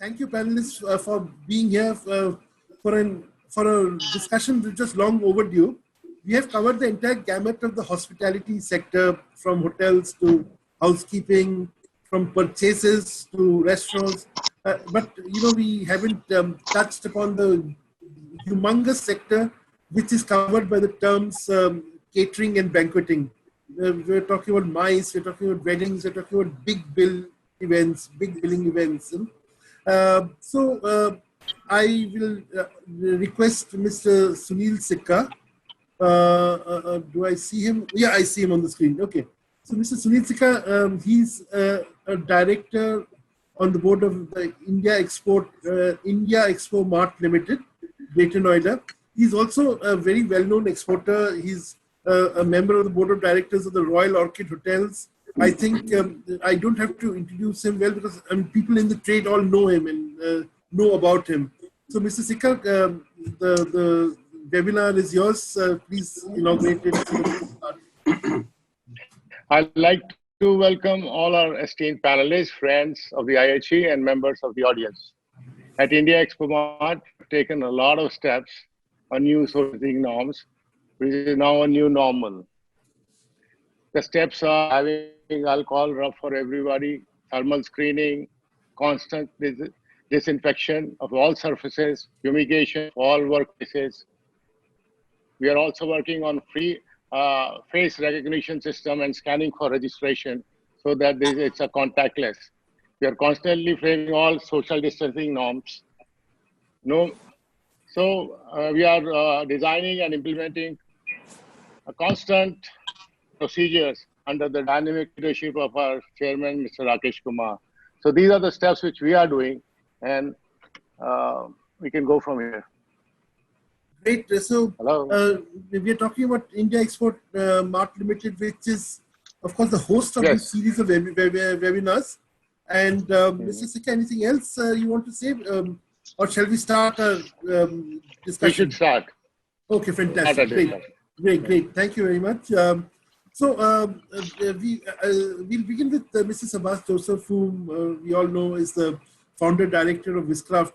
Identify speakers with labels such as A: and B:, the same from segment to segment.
A: Thank you, panelists, for being here for an for a discussion which is long overdue. We have covered the entire gamut of the hospitality sector, from hotels to housekeeping, from purchases to restaurants. But we haven't touched upon the humongous sector which is covered by the terms catering and banqueting. We're talking about MICE, we're talking about weddings, we're talking about big bill events, big billing events. So I will request Mr. Sunil Sikka. Do I see him? Yeah, I see him on the screen. Okay. So Mr. Sunil Sikka, he's a director on the board of the India Expo Mart Limited, Greater Noida. He's also a very well-known exporter. He's a member of the board of directors of the Royal Orchid Hotels. I think I don't have to introduce him well because people in the trade all know him and know about him. So, Mr. Sikka, the webinar is yours. Please inaugurate it.
B: I'd like to welcome all our esteemed panelists, friends of the IHE, and members of the audience. At India Expo Mart, we've taken a lot of steps on new sourcing norms, which is now a new normal. The steps are having alcohol rub for everybody, thermal screening, constant disinfection of all surfaces, fumigation of all workplaces. We are also working on free face recognition system and scanning for registration so that it's a contactless. We are constantly framing all social distancing norms. So we are designing and implementing a constant procedures under the dynamic leadership of our chairman, Mr. Rakesh Kumar. So these are the steps which we are doing, and we can go from here.
A: Great. So we are talking about India Export Mart Limited, which is, of course, the host of this series of webinars. And Mr. Sikka, anything else you want to say? Or shall we start a discussion?
B: We should start.
A: Okay, fantastic. Great. Thank you very much. We'll begin with Mr. Sabas Joseph, whom we all know is the founder director of Wizcraft,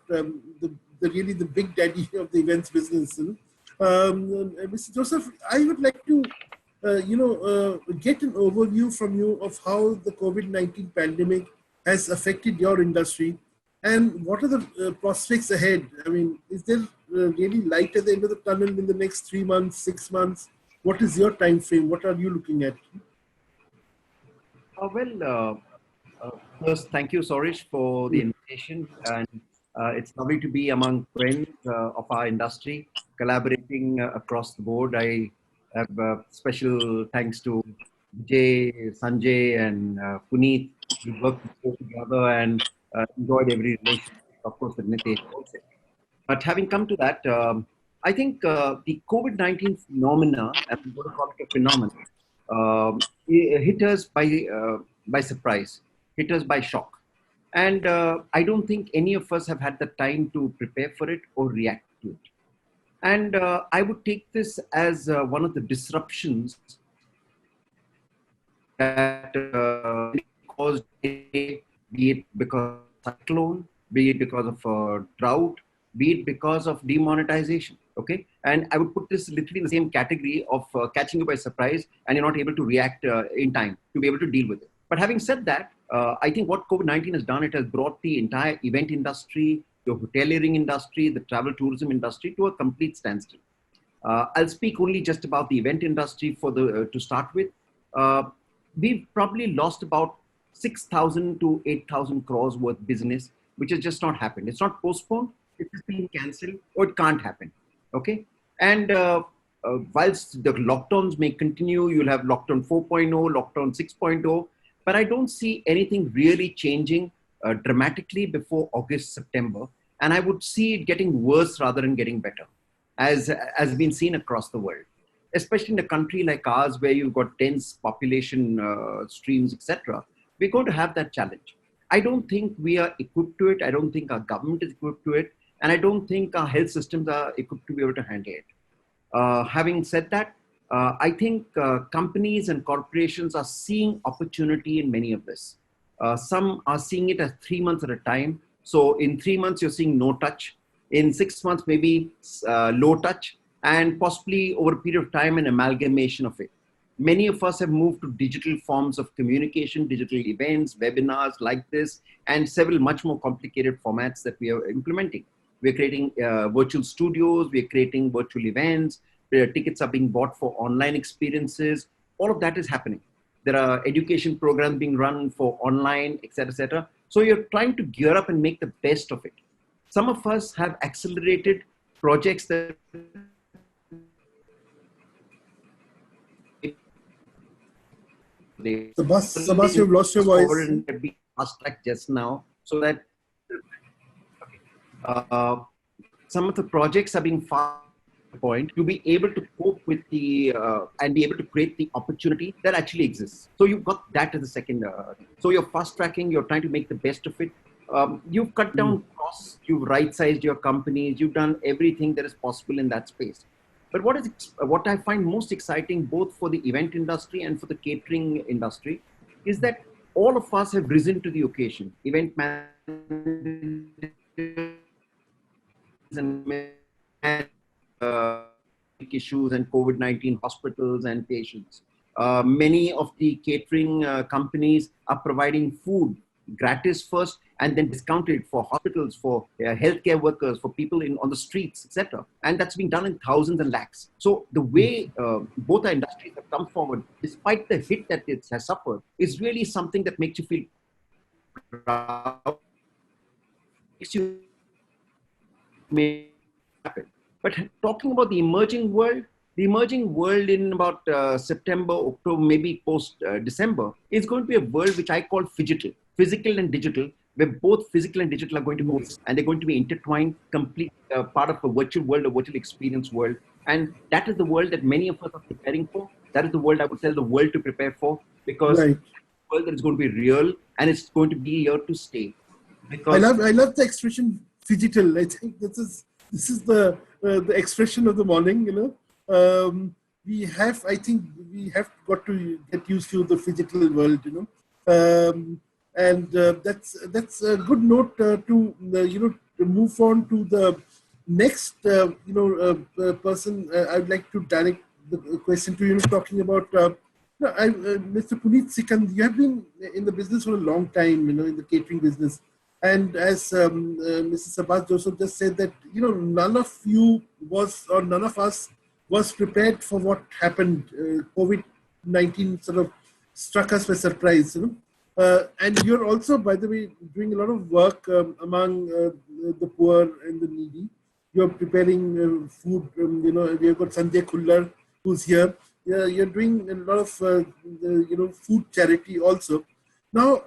A: really the big daddy of the events business. Mr. Joseph, I would like to get an overview from you of how the COVID-19 pandemic has affected your industry, and what are the prospects ahead? I mean, is there really light at the end of the tunnel in the next 3 months, 6 months? What is your time frame? What are you looking at?
C: First, thank you, Sorish, for the invitation. And it's lovely to be among friends of our industry, collaborating across the board. I have special thanks to Vijay, Sanjay, and Puneet. We worked together and enjoyed every relationship, of course, with Nitesh also. But having come to that, I think the COVID-19 phenomena, as we going to call it a phenomenon, hit us by surprise, hit us by shock. And I don't think any of us have had the time to prepare for it or react to it. And I would take this as one of the disruptions that caused, be it because of cyclone, be it because of drought, be it because of demonetization. Okay, and I would put this literally in the same category of catching you by surprise and you're not able to react in time to be able to deal with it. But having said that, I think what COVID-19 has done, it has brought the entire event industry, the hoteliering industry, the travel tourism industry to a complete standstill. I'll speak only just about the event industry to start with. We've probably lost about 6,000 to 8,000 crores worth business, which has just not happened. It's not postponed, it's been cancelled, or it can't happen. Okay, and whilst the lockdowns may continue, you'll have lockdown 4.0, lockdown 6.0, but I don't see anything really changing dramatically before August, September, and I would see it getting worse rather than getting better, as been seen across the world, especially in a country like ours where you've got dense population streams, etc. We're going to have that challenge. I don't think we are equipped to it. I don't think our government is equipped to it. And I don't think our health systems are equipped to be able to handle it. Having said that, I think companies and corporations are seeing opportunity in many of this. Some are seeing it as 3 months at a time. So in 3 months, you're seeing no touch. In 6 months, maybe low touch, and possibly over a period of time, an amalgamation of it. Many of us have moved to digital forms of communication, digital events, webinars like this, and several much more complicated formats that we are implementing. We're creating virtual studios, we're creating virtual events, tickets are being bought for online experiences. All of that is happening. There are education programs being run for online, et cetera, et cetera. So you're trying to gear up and make the best of it. Some of us have accelerated projects that
A: Sabas, you've lost your voice.
C: Fast track just now, so that some of the projects are being fast point to be able to cope with the and be able to create the opportunity that actually exists. So you've got that as a second. So you're fast tracking. You're trying to make the best of it. You've cut down costs. You've right-sized your companies. You've done everything that is possible in that space. But what I find most exciting, both for the event industry and for the catering industry, is that all of us have risen to the occasion. Event managers and issues and COVID-19 hospitals and patients. Many of the catering companies are providing food gratis first and then discounted for hospitals, for healthcare workers, for people on the streets, etc. And that's being done in thousands and lakhs. So the way both our industries have come forward, despite the hit that it has suffered, is really something that makes you feel proud, makes you make happen. But talking about the emerging world in about September, October, maybe post December, is going to be a world which I call phygital, physical and digital, where both physical and digital are going to go, and they're going to be intertwined, complete part of a virtual world, a virtual experience world. And that is the world that many of us are preparing for. That is the world I would tell the world to prepare for, because it's a world that is going to be real and it's going to be here to stay. Because
A: I love the expression phygital. I think this is the expression of the morning. We have got to get used to the phygital world. And that's a good note to move on to the next person. I'd like to direct the question to talking about Mr. Puneet Sikand. You have been in the business for a long time, in the catering business. And as Mrs. Sabas Joseph just said that, none of us was prepared for what happened. COVID-19 sort of struck us by surprise, and you're also, by the way, doing a lot of work among the poor and the needy. You're preparing food, we've got Sanjay Khullar who's here. You're doing a lot of, food charity also. Now,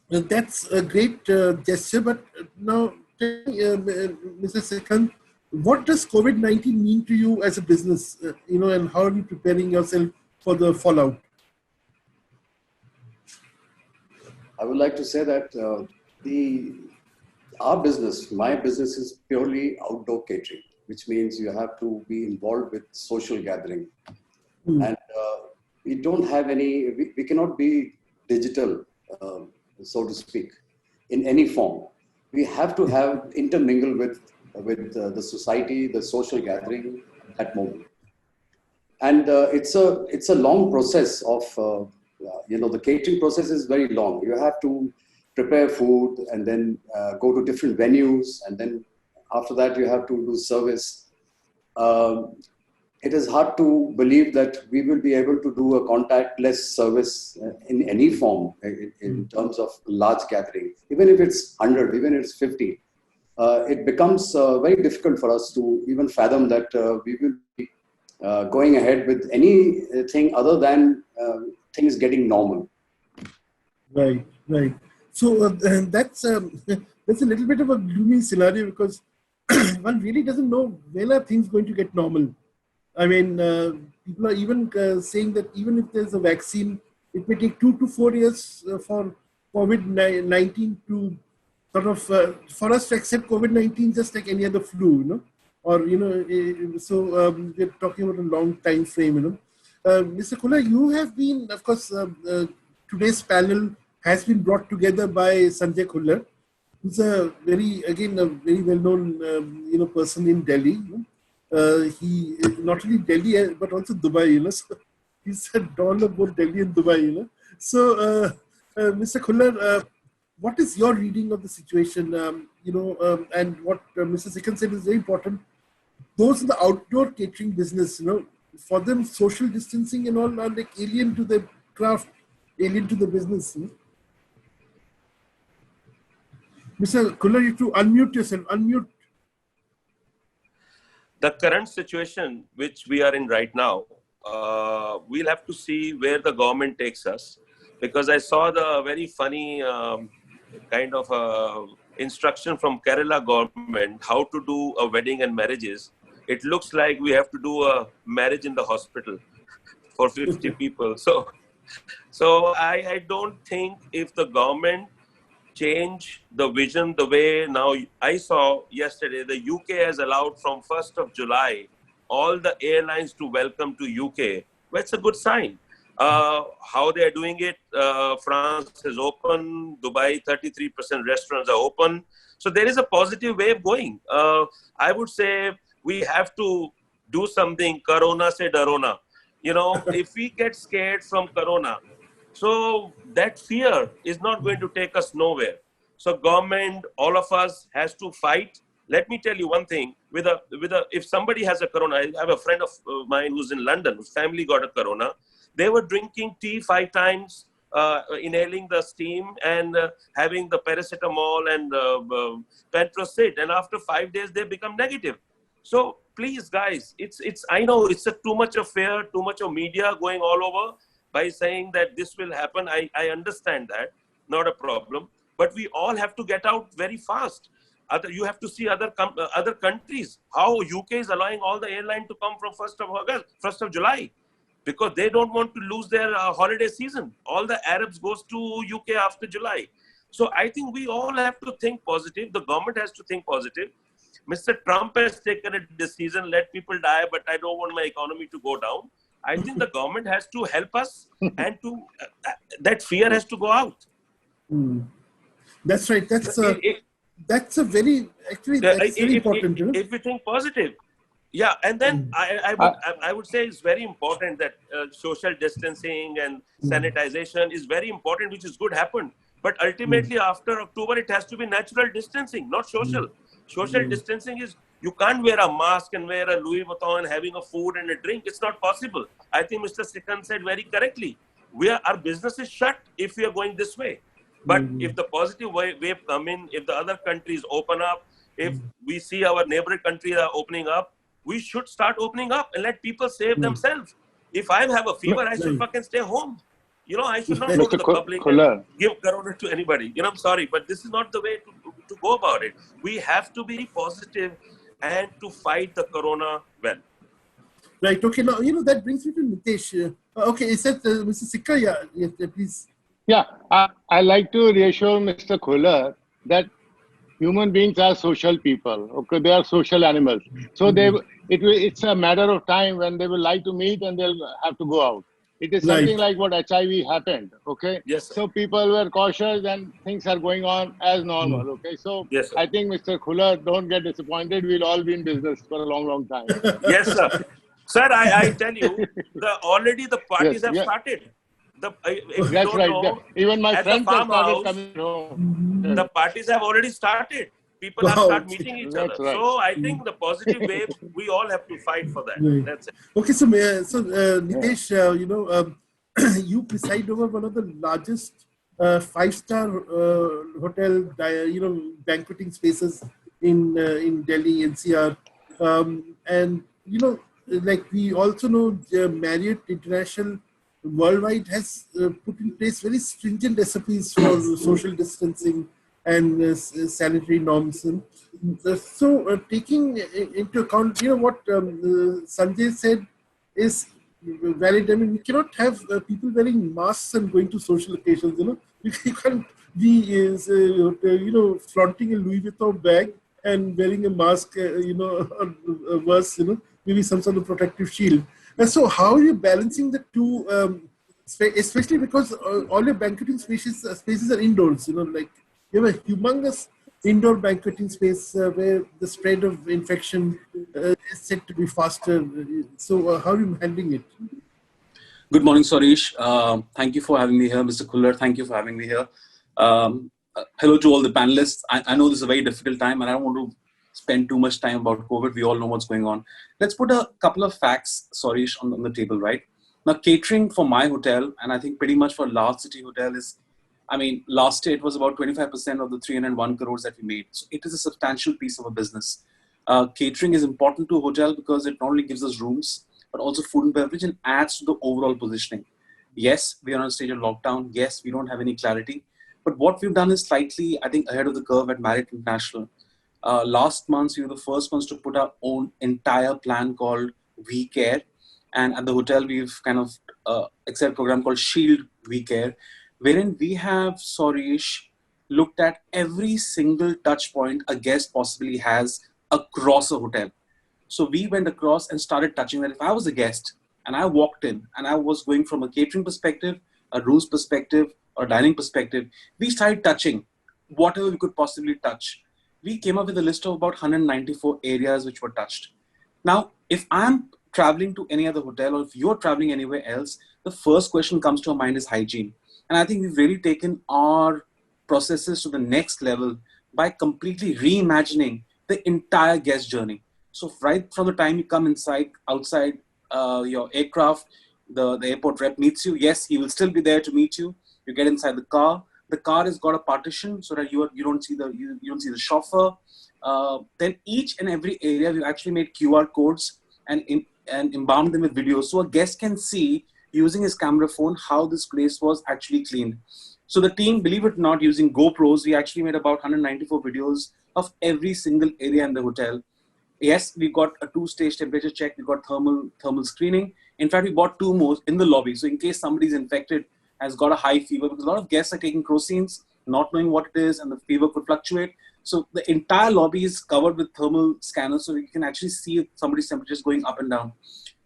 A: that's a great gesture, but now, Mr. Sikand, what does COVID-19 mean to you as a business, and how are you preparing yourself for the fallout?
D: I would like to say that our business, my business, is purely outdoor catering, which means you have to be involved with social gathering. And we don't have we cannot be digital, so to speak, in any form. We have to have intermingle with the society, the social gathering at that moment. And it's a long process of, the catering process is very long. You have to prepare food and then go to different venues. And then after that, you have to do service. It is hard to believe that we will be able to do a contactless service in any form in terms of large gathering. Even if it's 100, even if it's 50, it becomes very difficult for us to even fathom that we will be going ahead with anything other than things getting normal.
A: Right. So that's a little bit of a gloomy scenario, because one really doesn't know when are things going to get normal. I mean, people are even saying that even if there's a vaccine, it may take 2 to 4 years for COVID-19 to sort of, for us to accept COVID-19 just like any other flu, or, so we're talking about a long time frame, Mr. Khullar, you have been, of course, today's panel has been brought together by Sanjay Khullar. who's a very well-known, person in Delhi. He not only Delhi but also Dubai. So he's a don of both Delhi and Dubai. So, Mr. Khullar, what is your reading of the situation? And what Mr. Sikand said is very important. Those in the outdoor catering business, for them, social distancing and all are like alien to the craft, alien to the business. Mr. Khullar, you have to unmute yourself. Unmute.
E: The current situation which we are in right now, we'll have to see where the government takes us, because I saw the very funny kind of instruction from Kerala government how to do a wedding and marriages. It looks like we have to do a marriage in the hospital for 50 people. So I don't think if the government change the vision the way now. I saw yesterday the UK has allowed from 1st of July all the airlines to welcome to UK. Well, it's a good sign. How they are doing it, France is open, Dubai 33% restaurants are open. So there is a positive way of going. I would say we have to do something. Corona se darona. If we get scared from Corona, so that fear is not going to take us nowhere. So government, all of us has to fight. Let me tell you one thing, if somebody has a Corona, I have a friend of mine who's in London, whose family got a Corona. They were drinking tea 5 times, inhaling the steam and having the paracetamol and Pentosid. And after 5 days, they become negative. So please guys, I know it's too much of fear, too much of media going all over, by saying that this will happen. I understand that, not a problem. But we all have to get out very fast. You have to see other countries, how UK is allowing all the airline to come from 1st of July, because they don't want to lose their holiday season. All the Arabs goes to UK after July. So I think we all have to think positive. The government has to think positive. Mr. Trump has taken a decision, let people die, but I don't want my economy to go down. I think the government has to help us, and that fear has to go out.
A: That's right. That's very important.
E: If we think positive, yeah. And then I would say it's very important that social distancing and sanitization is very important, which is good happened. But ultimately, after October, it has to be natural distancing, not social. Social distancing is, you can't wear a mask and wear a Louis Vuitton and having a food and a drink. It's not possible. I think Mr. Sikand said very correctly. Our business is shut if we are going this way. But if the positive wave come in, if the other countries open up, if we see our neighboring countries are opening up, we should start opening up and let people save themselves. If I have a fever, I should fucking stay home. I should not go to the public and give Corona to anybody. I'm sorry, but this is not the way to go about it. We have to be positive and to fight the Corona well.
A: Right. Okay. Now, that brings me to Nitesh. Okay. Is that Mr. Sikka? Yeah, please.
B: Yeah. I like to reassure Mr. Khullar that human beings are social people. Okay. They are social animals. So it's a matter of time when they will like to meet and they'll have to go out. It is something like what HIV happened, okay?
E: Yes, sir.
B: So people were cautious and things are going on as normal, okay? So
E: yes,
B: I think Mr. Khullar, don't get disappointed. We'll all be in business for a long, long time.
E: Yes, sir. Sir, I tell you, already the parties have started.
B: That's right. Even my friends have started coming home.
E: The parties have already started. People have started meeting each other. Right. So I think the positive wave, we all have to fight for that. Right. That's it.
A: Okay, so Nitesh, you preside over one of the largest 5-star hotel, banqueting spaces in Delhi, NCR, and like we also know, Marriott International worldwide has put in place very stringent SOPs for social distancing and sanitary norms. So taking into account, what Sanjay said is valid. I mean, we cannot have people wearing masks and going to social occasions. You can't be, flaunting a Louis Vuitton bag and wearing a mask, or worse, maybe some sort of protective shield. And so how are you balancing the two, especially because all your banqueting spaces are indoors, like you have a humongous indoor banqueting space where the spread of infection is said to be faster. So how are you handling it?
F: Good morning, Sarish. Thank you for having me here, Mr. Kullar. Thank you for having me here. Hello to all the panelists. I know this is a very difficult time and I don't want to spend too much time about COVID. We all know what's going on. Let's put a couple of facts, Sarish, on the table, right? Now, catering for my hotel, and I think pretty much for Large City Hotel is, I mean, last year it was about 25% of the 301 crores that we made. So it is a substantial piece of a business. Catering is important to a hotel because it not only gives us rooms, but also food and beverage and adds to the overall positioning. Yes, we are on a stage of lockdown. Yes, we don't have any clarity. But what we've done is slightly, I think, ahead of the curve at Marriott International. Last month, we were the first ones to put our own entire plan called We Care. And at the hotel, we've kind of accepted a program called Shield We Care, wherein we have, Sarish, looked at every single touch point a guest possibly has across a hotel. So we went across and started touching that. If I was a guest and I walked in and I was going from a catering perspective, a rooms perspective, or a dining perspective, we started touching whatever we could possibly touch. We came up with a list of about 194 areas which were touched. Now, if I'm traveling to any other hotel or if you're traveling anywhere else, the first question comes to our mind is hygiene. And I think we've really taken our processes to the next level by completely reimagining the entire guest journey. So right from the time you come outside your aircraft, the airport rep meets you. Yes, he will still be there to meet you. You get inside the car. The car has got a partition so that you don't see the chauffeur. Then each and every area we've actually made QR codes and embalmed them with videos so a guest can see using his camera phone how this place was actually cleaned. So the team, believe it or not, using GoPros, we actually made about 194 videos of every single area in the hotel. Yes, we got a 2-stage temperature check. We got thermal screening. In fact, we bought 2 more in the lobby. So in case somebody's infected, has got a high fever, because a lot of guests are taking Crocines, not knowing what it is, and the fever could fluctuate. So the entire lobby is covered with thermal scanners, so you can actually see if somebody's temperature is going up and down.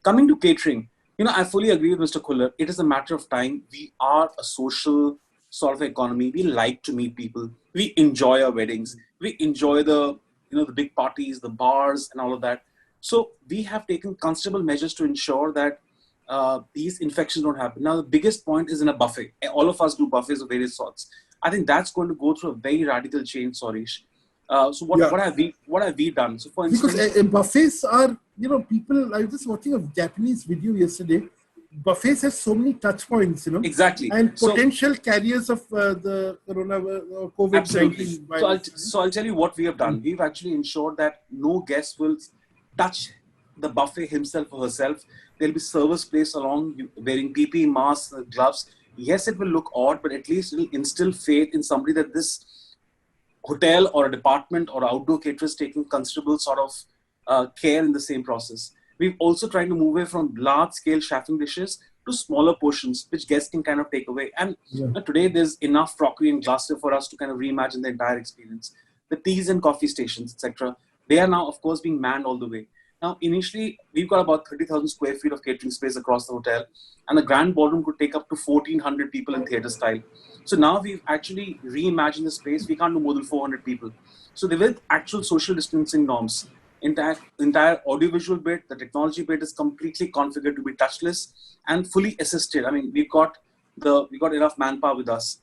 F: Coming to catering, I fully agree with Mr. Kullar. It is a matter of time. We are a social sort of economy. We like to meet people. We enjoy our weddings. We enjoy the big parties, the bars, and all of that. So we have taken considerable measures to ensure that these infections don't happen. Now, the biggest point is in a buffet. All of us do buffets of various sorts. I think that's going to go through a very radical change, Sarish. So what have we done? So for instance,
A: because buffets are, people. I was just watching a Japanese video yesterday. Buffets have so many touch points,
F: Exactly.
A: And potential carriers of the corona or COVID-19 virus.
F: So I'll tell you what we have done. We've actually ensured that no guest will touch the buffet himself or herself. There'll be servers placed along wearing PPE, masks, gloves. Yes, it will look odd, but at least it'll instill faith in somebody that this hotel or a department or outdoor caterer is taking considerable sort of care in the same process. We've also tried to move away from large-scale chefing dishes to smaller portions, which guests can kind of take away. And today, there's enough crockery and glassware for us to kind of reimagine the entire experience. The teas and coffee stations, etc., they are now, of course, being manned all the way. Now, initially, we've got about 30,000 square feet of catering space across the hotel, and the grand ballroom could take up to 1,400 people in theater style. So now we've actually reimagined the space. We can't do more than 400 people. So with actual social distancing norms, entire audiovisual bit, the technology bit is completely configured to be touchless and fully assisted. I mean, we got enough manpower with us.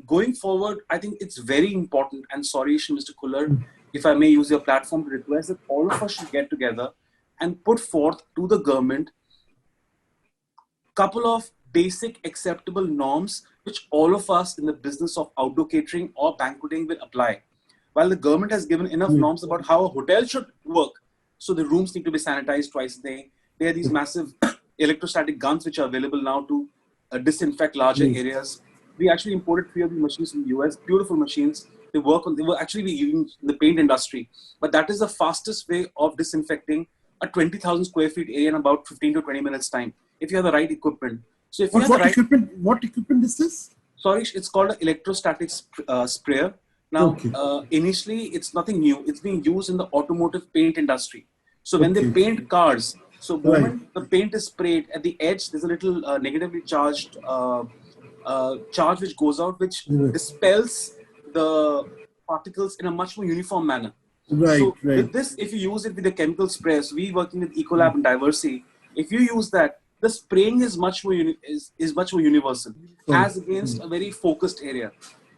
F: Going forward, I think it's very important. And sorry, Mr. Kullar, if I may use your platform to request that all of us should get together and put forth to the government couple of basic acceptable norms which all of us in the business of outdoor catering or banqueting will apply. While the government has given enough norms about how a hotel should work, so the rooms need to be sanitized twice a day. There are these massive electrostatic guns which are available now to disinfect larger areas. We actually imported 3 of these machines from the US, beautiful machines. They were actually using in the paint industry. But that is the fastest way of disinfecting a 20,000 square feet area in about 15 to 20 minutes time, if you have the right equipment. So if
A: what equipment is this?
F: Sorry, it's called an electrostatic sprayer. Now, initially, it's nothing new. It's being used in the automotive paint industry. So when they paint cars, so when the paint is sprayed at the edge, there's a little negatively charged charge which goes out, which dispels the particles in a much more uniform manner.
A: Right,
F: So
A: right.
F: with this, if you use it with the chemical sprays, we working with Ecolab and Diversity, if you use that, the spraying is much more much more universal as against a very focused area.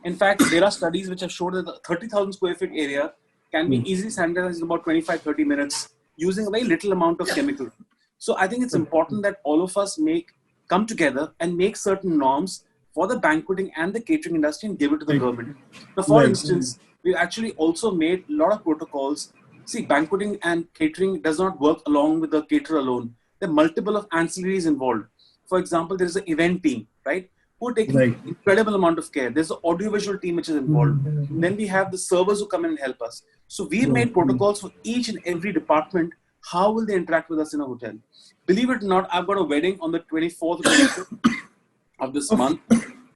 F: In fact, there are studies which have shown that the 30,000 square feet area can be easily sanitized in about 25-30 minutes using a very little amount of chemical. So I think it's important that all of us come together and make certain norms for the banqueting and the catering industry and give it to the government. Now, for instance, we actually also made a lot of protocols. See, banqueting and catering does not work along with the caterer alone. There are multiple of ancillaries involved. For example, there is an event team, right? Who are taking incredible amount of care. There's an audiovisual team which is involved. Then we have the servers who come in and help us. So we've made protocols for each and every department. How will they interact with us in a hotel? Believe it or not, I've got a wedding on the 24th or 25th of this month.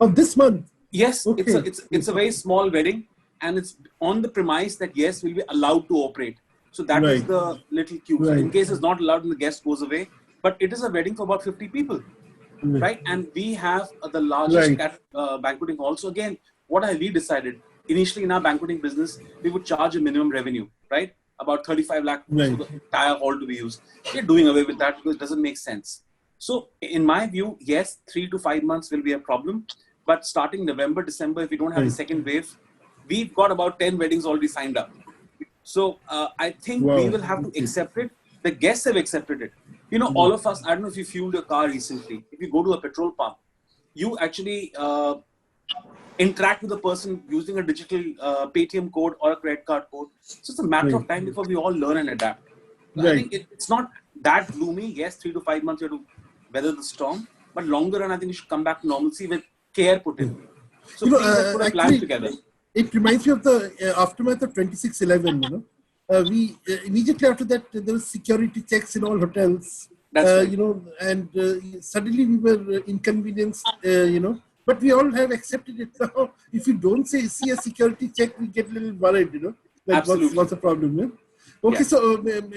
A: Of this month?
F: Yes, it's a very small wedding, and it's on the premise that yes, we'll be allowed to operate. So that is the little cue. So in case it's not allowed and the guest goes away, but it is a wedding for about 50 people, right? And we have the largest banqueting hall. So again, what have we decided? Initially in our banqueting business, we would charge a minimum revenue, right? About 35 lakh for the entire hall to be used. We're doing away with that because it doesn't make sense. So in my view, yes, 3 to 5 months will be a problem. But starting November, December, if we don't have a second wave, we've got about 10 weddings already signed up. So I think we will have to accept it. The guests have accepted it. You know, all of us, I don't know if you fueled your car recently. If you go to a petrol pump, you actually interact with the person using a digital Paytm code or a credit card code. So it's a matter of time before we all learn and adapt. I think it's not that gloomy. Yes, 3 to 5 months you have to weather the storm. But longer run, I think we should come back to normalcy with care put in. So please let's put a plan together.
A: It reminds me of the aftermath of 26/11, you know. We immediately after that, there was security checks in all hotels.
F: That's right.
A: You know, and suddenly we were inconvenienced, you know. But we all have accepted it now. If you don't see a security check, we get a little worried, you know. Like
F: Absolutely.
A: what's the problem, yeah? Okay, so,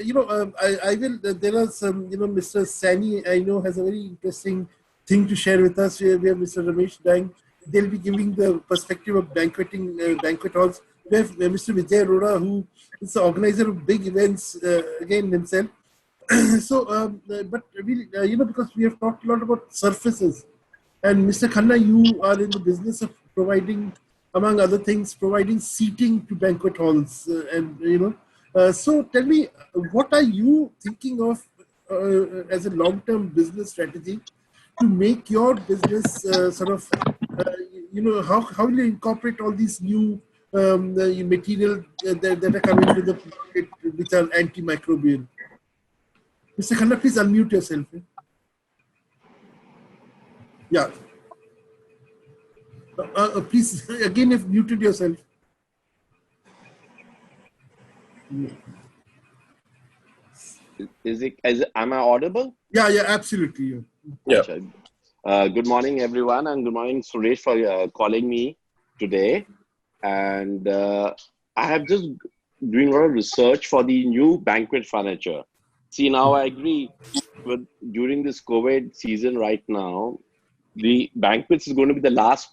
A: you know, I will, there are some, you know, Mr. Sani, I know, has a very interesting thing to share with us. We have Mr. Ramesh Dang. They'll be giving the perspective of banqueting, banquet halls. We have Mr. Vijay Arora, who is the organizer of big events, again himself. So, but we, you know, because we have talked a lot about surfaces. And Mr. Khanna, you are in the business of providing, among other things, providing seating to banquet halls. And, you know, so tell me, what are you thinking of as a long-term business strategy to make your business sort of, you know, how will you incorporate all these new material that are coming to the market which are antimicrobial? Mr. Khanna, please unmute yourself. Yeah. Please, again, you've muted yourself.
G: Am I audible?
A: Yeah, absolutely.
G: Yeah. Good morning, everyone, and good morning, Suresh, for calling me today. And I have just doing a lot of research for the new banquet furniture. See, now I agree with during this COVID season right now, the banquets is going to be the last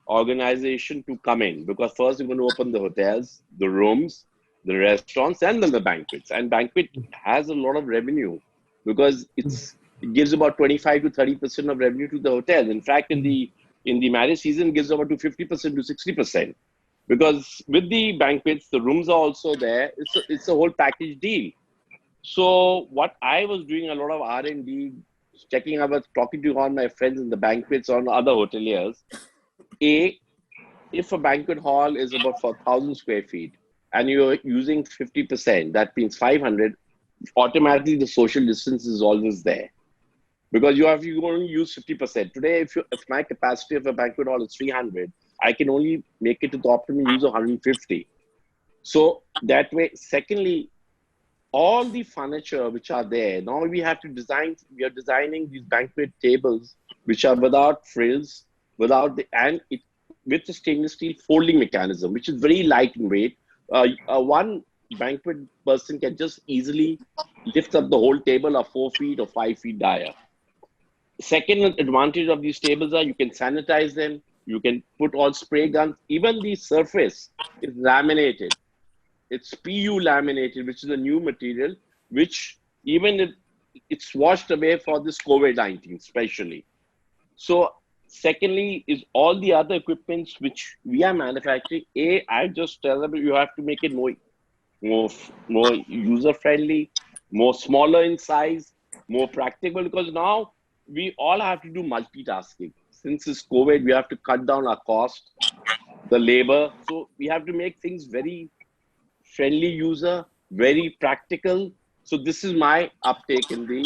G: organization to come in, because first we're going to open the hotels, the rooms, the restaurants, and then the banquets. And banquet has a lot of revenue because it gives about 25 to 30% of revenue to the hotels. In fact, in the marriage season, it gives about to 50% to 60%. Because with the banquets, the rooms are also there. It's a whole package deal. So what I was doing a lot of R&D, checking, I was talking to all my friends in the banquets on other hoteliers. If a banquet hall is about 4,000 square feet and you're using 50%, that means 500, automatically the social distance is always there. Because you only use 50%. Today, if my capacity of a banquet hall is 300, I can only make it to the optimum use of 150. So that way, secondly, all the furniture which are there, now we are designing these banquet tables which are without frills, with the stainless steel folding mechanism, which is very light in weight. One banquet person can just easily lift up the whole table of 4 feet or 5 feet dia. Second advantage of these tables are you can sanitize them. You can put all spray guns. Even the surface is laminated. It's PU laminated, which is a new material, which even it's washed away for this COVID-19 especially. So secondly is all the other equipments which we are manufacturing. I just tell them you have to make it more user friendly, more smaller in size, more practical, because now we all have to do multitasking. Since it's COVID, we have to cut down our cost, the labor. So we have to make things very friendly user, very practical. So this is my uptake in the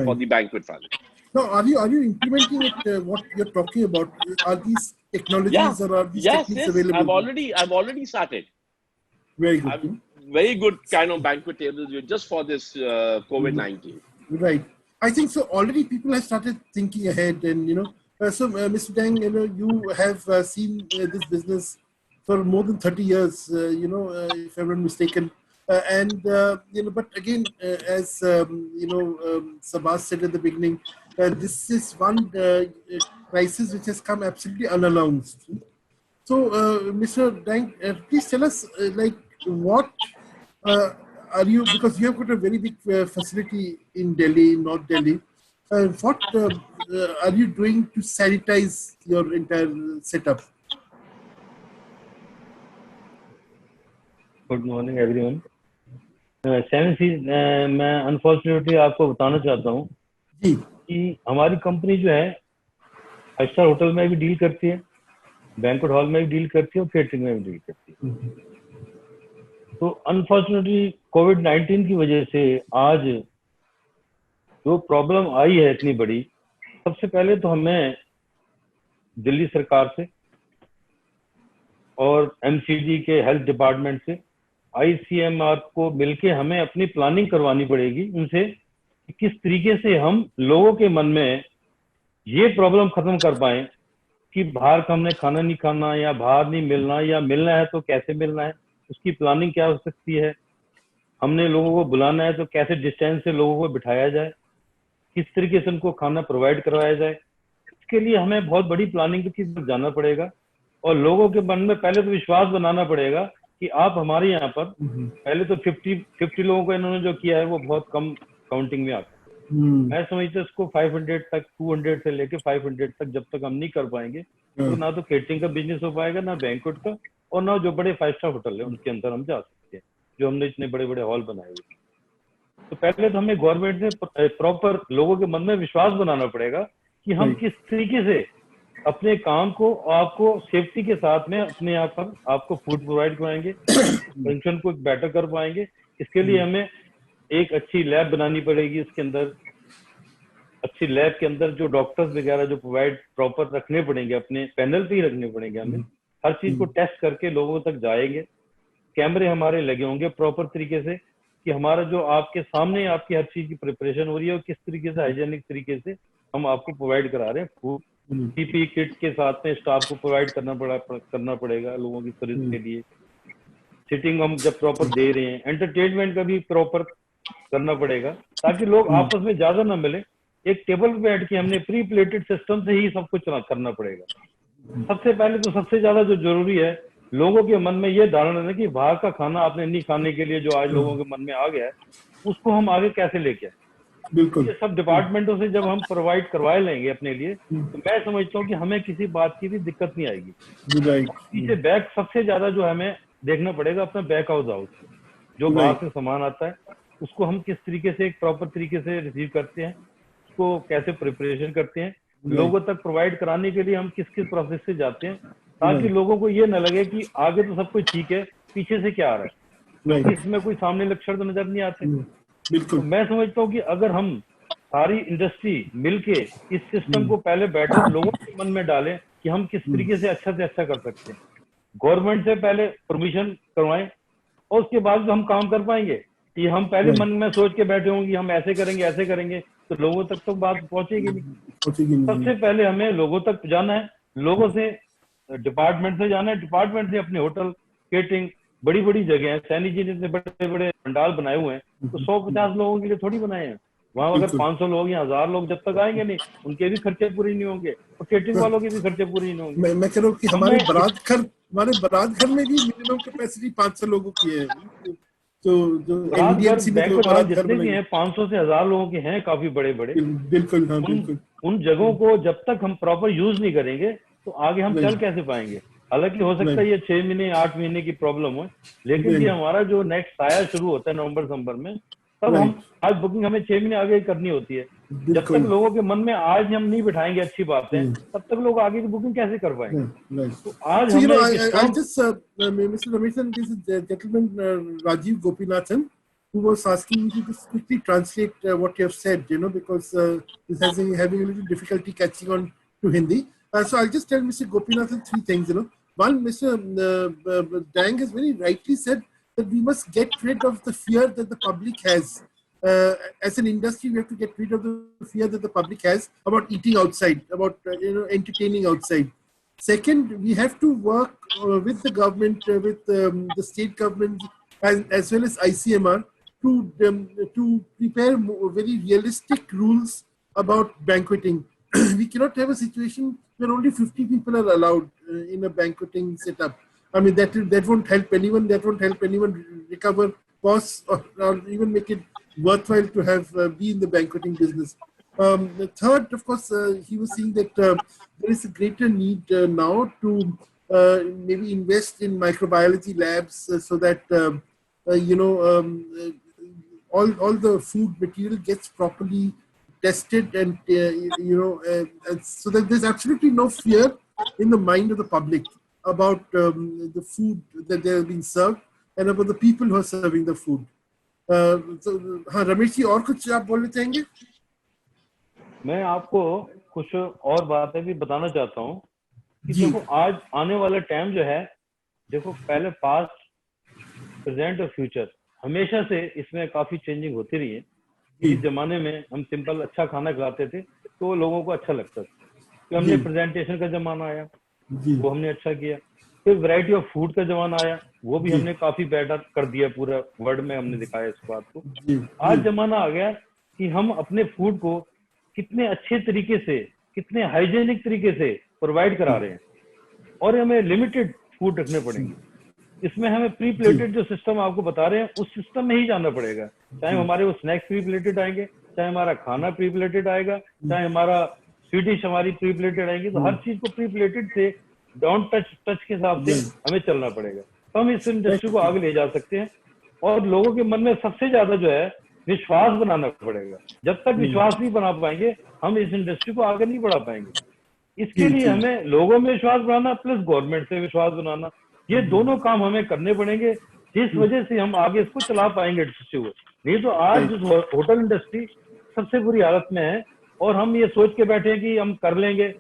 G: for the banquet family.
A: Now, are you implementing it? What you're talking about? Are these technologies or are these techniques available?
G: I've already started.
A: Very good.
G: Very good kind of banquet tables just for this COVID-19.
A: Right. I think so. Already people have started thinking ahead, and so Mr. Dang, you have seen this business for more than 30 years. If I'm not mistaken. But again, as Sabas said at the beginning, this is one crisis which has come absolutely unannounced. So, Mr. Dang, please tell us, what are you, because you have got a very big facility in Delhi, North Delhi. What are you doing to sanitize your entire setup?
H: Good morning everyone. Seven seas मैं unfortunately आपको बताना चाहता हूँ कि हमारी company जो है 5 star hotel में भी डील करती है, बैंक्वेट हॉल में भी डील करती है और केटरिंग में भी डील करती है। तो अनफॉर्चुनेटली कोविड-19 की वजह से आज जो प्रॉब्लम आई है इतनी बड़ी, सबसे पहले तो हमें दिल्ली सरकार से और एमसीडी के हेल्थ डिपार्टमेंट से ICMR को मिलके हमें अपनी प्लानिंग करवानी पड़ेगी उनसे कि किस तरीके से हम लोगों के मन में ये प्रॉब्लम खत्म कर पाए कि बाहर का हमने खाना नहीं खाना या बाहर नहीं मिलना, या मिलना है तो कैसे मिलना है, उसकी प्लानिंग क्या हो सकती है, हमने लोगों को बुलाना है तो कैसे डिस्टेंस से लोगों को बिठाया जाए, किस तरीके से उनको खाना प्रोवाइड करवाया जाए। इसके लिए हमें बहुत बड़ी प्लानिंग की तरफ जाना पड़ेगा और लोगों के मन में पहले तो विश्वास बनाना पड़ेगा कि आप हमारे यहाँ पर पहले तो 50 लोगों को इन्होंने जो किया है वो बहुत कम काउंटिंग में आता है। मैं समझता हूँ इसको 500 तक, 200 से लेके 500 तक जब तक हम नहीं कर पाएंगे तो ना तो केटरिंग का बिजनेस हो पाएगा, ना बैंक्वेट का, और ना जो बड़े 5 स्टार होटल है उनके अंदर हम जा सकते हैं जो हमने इतने बड़े बड़े हॉल बनाए हुए। तो पहले तो हमें गवर्नमेंट से प्रॉपर लोगों के मन में विश्वास बनाना पड़ेगा कि हम किस तरीके से अपने काम को आपको सेफ्टी के साथ में अपने यहाँ पर आपको फूड प्रोवाइड करवाएंगे, फंक्शन को बेटर कर पाएंगे। इसके लिए हमें एक अच्छी लैब बनानी पड़ेगी, इसके अंदर अच्छी लैब के अंदर जो डॉक्टर्स वगैरह जो प्रोवाइड प्रॉपर रखने पड़ेंगे, अपने पैनल पे ही रखने पड़ेंगे। हमें हर चीज को टेस्ट करके लोगों तक जाएंगे, कैमरे हमारे लगे होंगे प्रॉपर तरीके से कि हमारा जो आपके सामने आपकी हर चीज की प्रिपरेशन हो रही है और किस तरीके से हाइजेनिक तरीके से हम आपको प्रोवाइड करा रहे हैं। फूड पीपी किट के साथ में स्टाफ को प्रोवाइड करना पड़ेगा लोगों की सर्विस के लिए। सिटिंग हम जब प्रॉपर दे रहे हैं, एंटरटेनमेंट का भी प्रॉपर करना पड़ेगा ताकि लोग आपस में ज्यादा ना मिले। एक टेबल पे बैठ के हमने प्री प्लेटेड सिस्टम से ही सब कुछ करना पड़ेगा। सबसे पहले तो सबसे ज्यादा जो जरूरी है, लोगों के मन में ये धारणा है कि बाहर का खाना आपने नहीं खाने के लिए जो आज लोगों के मन में आ गया है, उसको हम आगे कैसे लेके आए।
A: बिल्कुल,
H: ये सब डिपार्टमेंटों से जब हम प्रोवाइड करवा लेंगे अपने लिए तो मैं समझता हूँ कि हमें किसी बात की भी दिक्कत नहीं आएगी। पीछे बैक सबसे ज्यादा जो हमें देखना पड़ेगा अपना बैक हाउस जो बाहर से सामान आता है उसको हम किस तरीके से एक प्रॉपर तरीके से रिसीव करते हैं, उसको कैसे प्रिपरेशन करते हैं, लोगों तक प्रोवाइड कराने के लिए हम किस किस प्रोसेस से जाते हैं ताकि लोगों को ये न लगे कि आगे तो सब कुछ ठीक है, पीछे से क्या आ रहा है, इसमें कोई सामने लक्षण तो नजर नहीं आते। तो मैं समझता हूँ कि अगर हम सारी इंडस्ट्री मिलके इस सिस्टम को पहले बैठकर लोगों के मन में डालें कि हम किस तरीके से अच्छा कर सकते हैं, गवर्नमेंट से पहले परमिशन करवाएं और उसके बाद हम काम कर पाएंगे। कि हम पहले मन में सोच के बैठे होंगे हम ऐसे करेंगे तो लोगों तक तो बात पहुंचेगी नहीं। सबसे पहले हमें लोगों तक जाना है, लोगों से डिपार्टमेंट से जाना है, डिपार्टमेंट से अपने होटल, केटरिंग, बड़ी जगह है। सैनी जी ने बड़े बड़े पंडाल बनाए हुए हैं तो 150 लोगों के लिए थोड़ी बनाए हैं, वहाँ अगर 500 लोग या 1000 लोग जब तक आएंगे नहीं, उनके भी खर्चे पूरे नहीं होंगे और केटरिंग वालों के भी खर्चे पूरे नहीं होंगे।
A: मैं कह रहा हूँ कि हमारे बारात घर में भी मिनिमम कैपेसिटी 500 लोगों की है। तो जो एनडीएमसी ने जो बारात घर
H: जितने भी
A: बनाए
H: हैं 500 से 1000 लोगों के हैं, काफी बड़े बड़े।
A: बिल्कुल, हाँ, बिल्कुल।
H: उन जगहों को जब तक हम प्रॉपर यूज नहीं करेंगे तो आगे हम चल कैसे पाएंगे? हालांकि हो सकता है ये 6 महीने 8 महीने की प्रॉब्लम हो, लेकिन ये हमारा जो नेक्स्ट आया शुरू होता है नवंबर दिसंबर में, तब हम आज बुकिंग हमें 6 महीने आगे करनी होती है। जब तक लोगों के मन में आज हम नहीं बिठाएंगे अच्छी बात है, तब तक लोग आगे की बुकिंग कैसे कर पाएंगे? तो आज
A: so, I just Mr. Ramesh, this is the gentleman Rajiv Gopinathan, who was asking me to just quickly translate what you have said, because he's having a little difficulty catching on to Hindi. So I'll just tell Mr. Gopinathan 3 things. One, Mr. Dang has very rightly said that we must get rid of the fear that the public has. As an industry, we have to get rid of the fear that the public has about eating outside, about entertaining outside. Second, we have to work with the government, with the state government, as well as ICMR, to prepare very realistic rules about banqueting. We cannot have a situation where only 50 people are allowed in a banqueting setup. I mean, that won't help anyone. That won't help anyone recover costs or even make it worthwhile to have be in the banqueting business. The third, of course, he was saying that there is a greater need now to maybe invest in microbiology labs so that all the food material gets properly tested and so that there's absolutely no fear in the mind of the public about the food that they are being served and about the people who are serving the food. हाँ रमेश जी, और कुछ आप बोलना चाहेंगे?
H: मैं आपको कुछ और बातें भी बताना चाहता हूँ कि देखो आज आने वाला टाइम जो है, देखो पहले पास्ट प्रेजेंट और फ्यूचर हमेशा से इसमें काफी चेंजिंग होती रही है। इस जमाने में हम सिंपल अच्छा खाना खिलाते थे तो लोगों को अच्छा लगता था। फिर हमने प्रेजेंटेशन का जमाना आया, वो हमने अच्छा किया। फिर वैरायटी ऑफ फूड का जमाना आया, वो भी हमने काफी बेटर कर दिया, पूरा वर्ल्ड में हमने दिखाया इस बात को। आज जमाना आ गया कि हम अपने फूड को कितने अच्छे तरीके से, कितने हाइजेनिक तरीके से प्रोवाइड करा रहे हैं, और हमें लिमिटेड फूड रखने पड़ेंगे। इसमें हमें प्री प्लेटेड जो सिस्टम आपको बता रहे हैं उस सिस्टम में ही जाना पड़ेगा। चाहे हमारे वो स्नैक्स प्री प्लेटेड आएंगे, चाहे हमारा खाना प्री प्लेटेड आएगा, चाहे हमारा स्वीट डिश हमारी प्री प्लेटेड आएगी, तो हर चीज को प्री प्लेटेड से डाउन टच के हिसाब से हमें चलना पड़ेगा, तो हम इस इंडस्ट्री को आगे ले जा सकते हैं। और लोगों के मन में सबसे ज्यादा जो है विश्वास बनाना पड़ेगा। जब तक विश्वास नहीं बना पाएंगे हम इस इंडस्ट्री को आगे नहीं बढ़ा पाएंगे। इसके लिए हमें लोगों में विश्वास बनाना प्लस गवर्नमेंट से विश्वास बनाना, ये दोनों काम हमें करने पड़ेंगे, जिस वजह से हम आगे इसको चला पाएंगे इंडस्ट्री को। नहीं तो आज होटल इंडस्ट्री सबसे बुरी हालत में है और हम ये सोच के बैठे हैं कि हम कर लेंगे,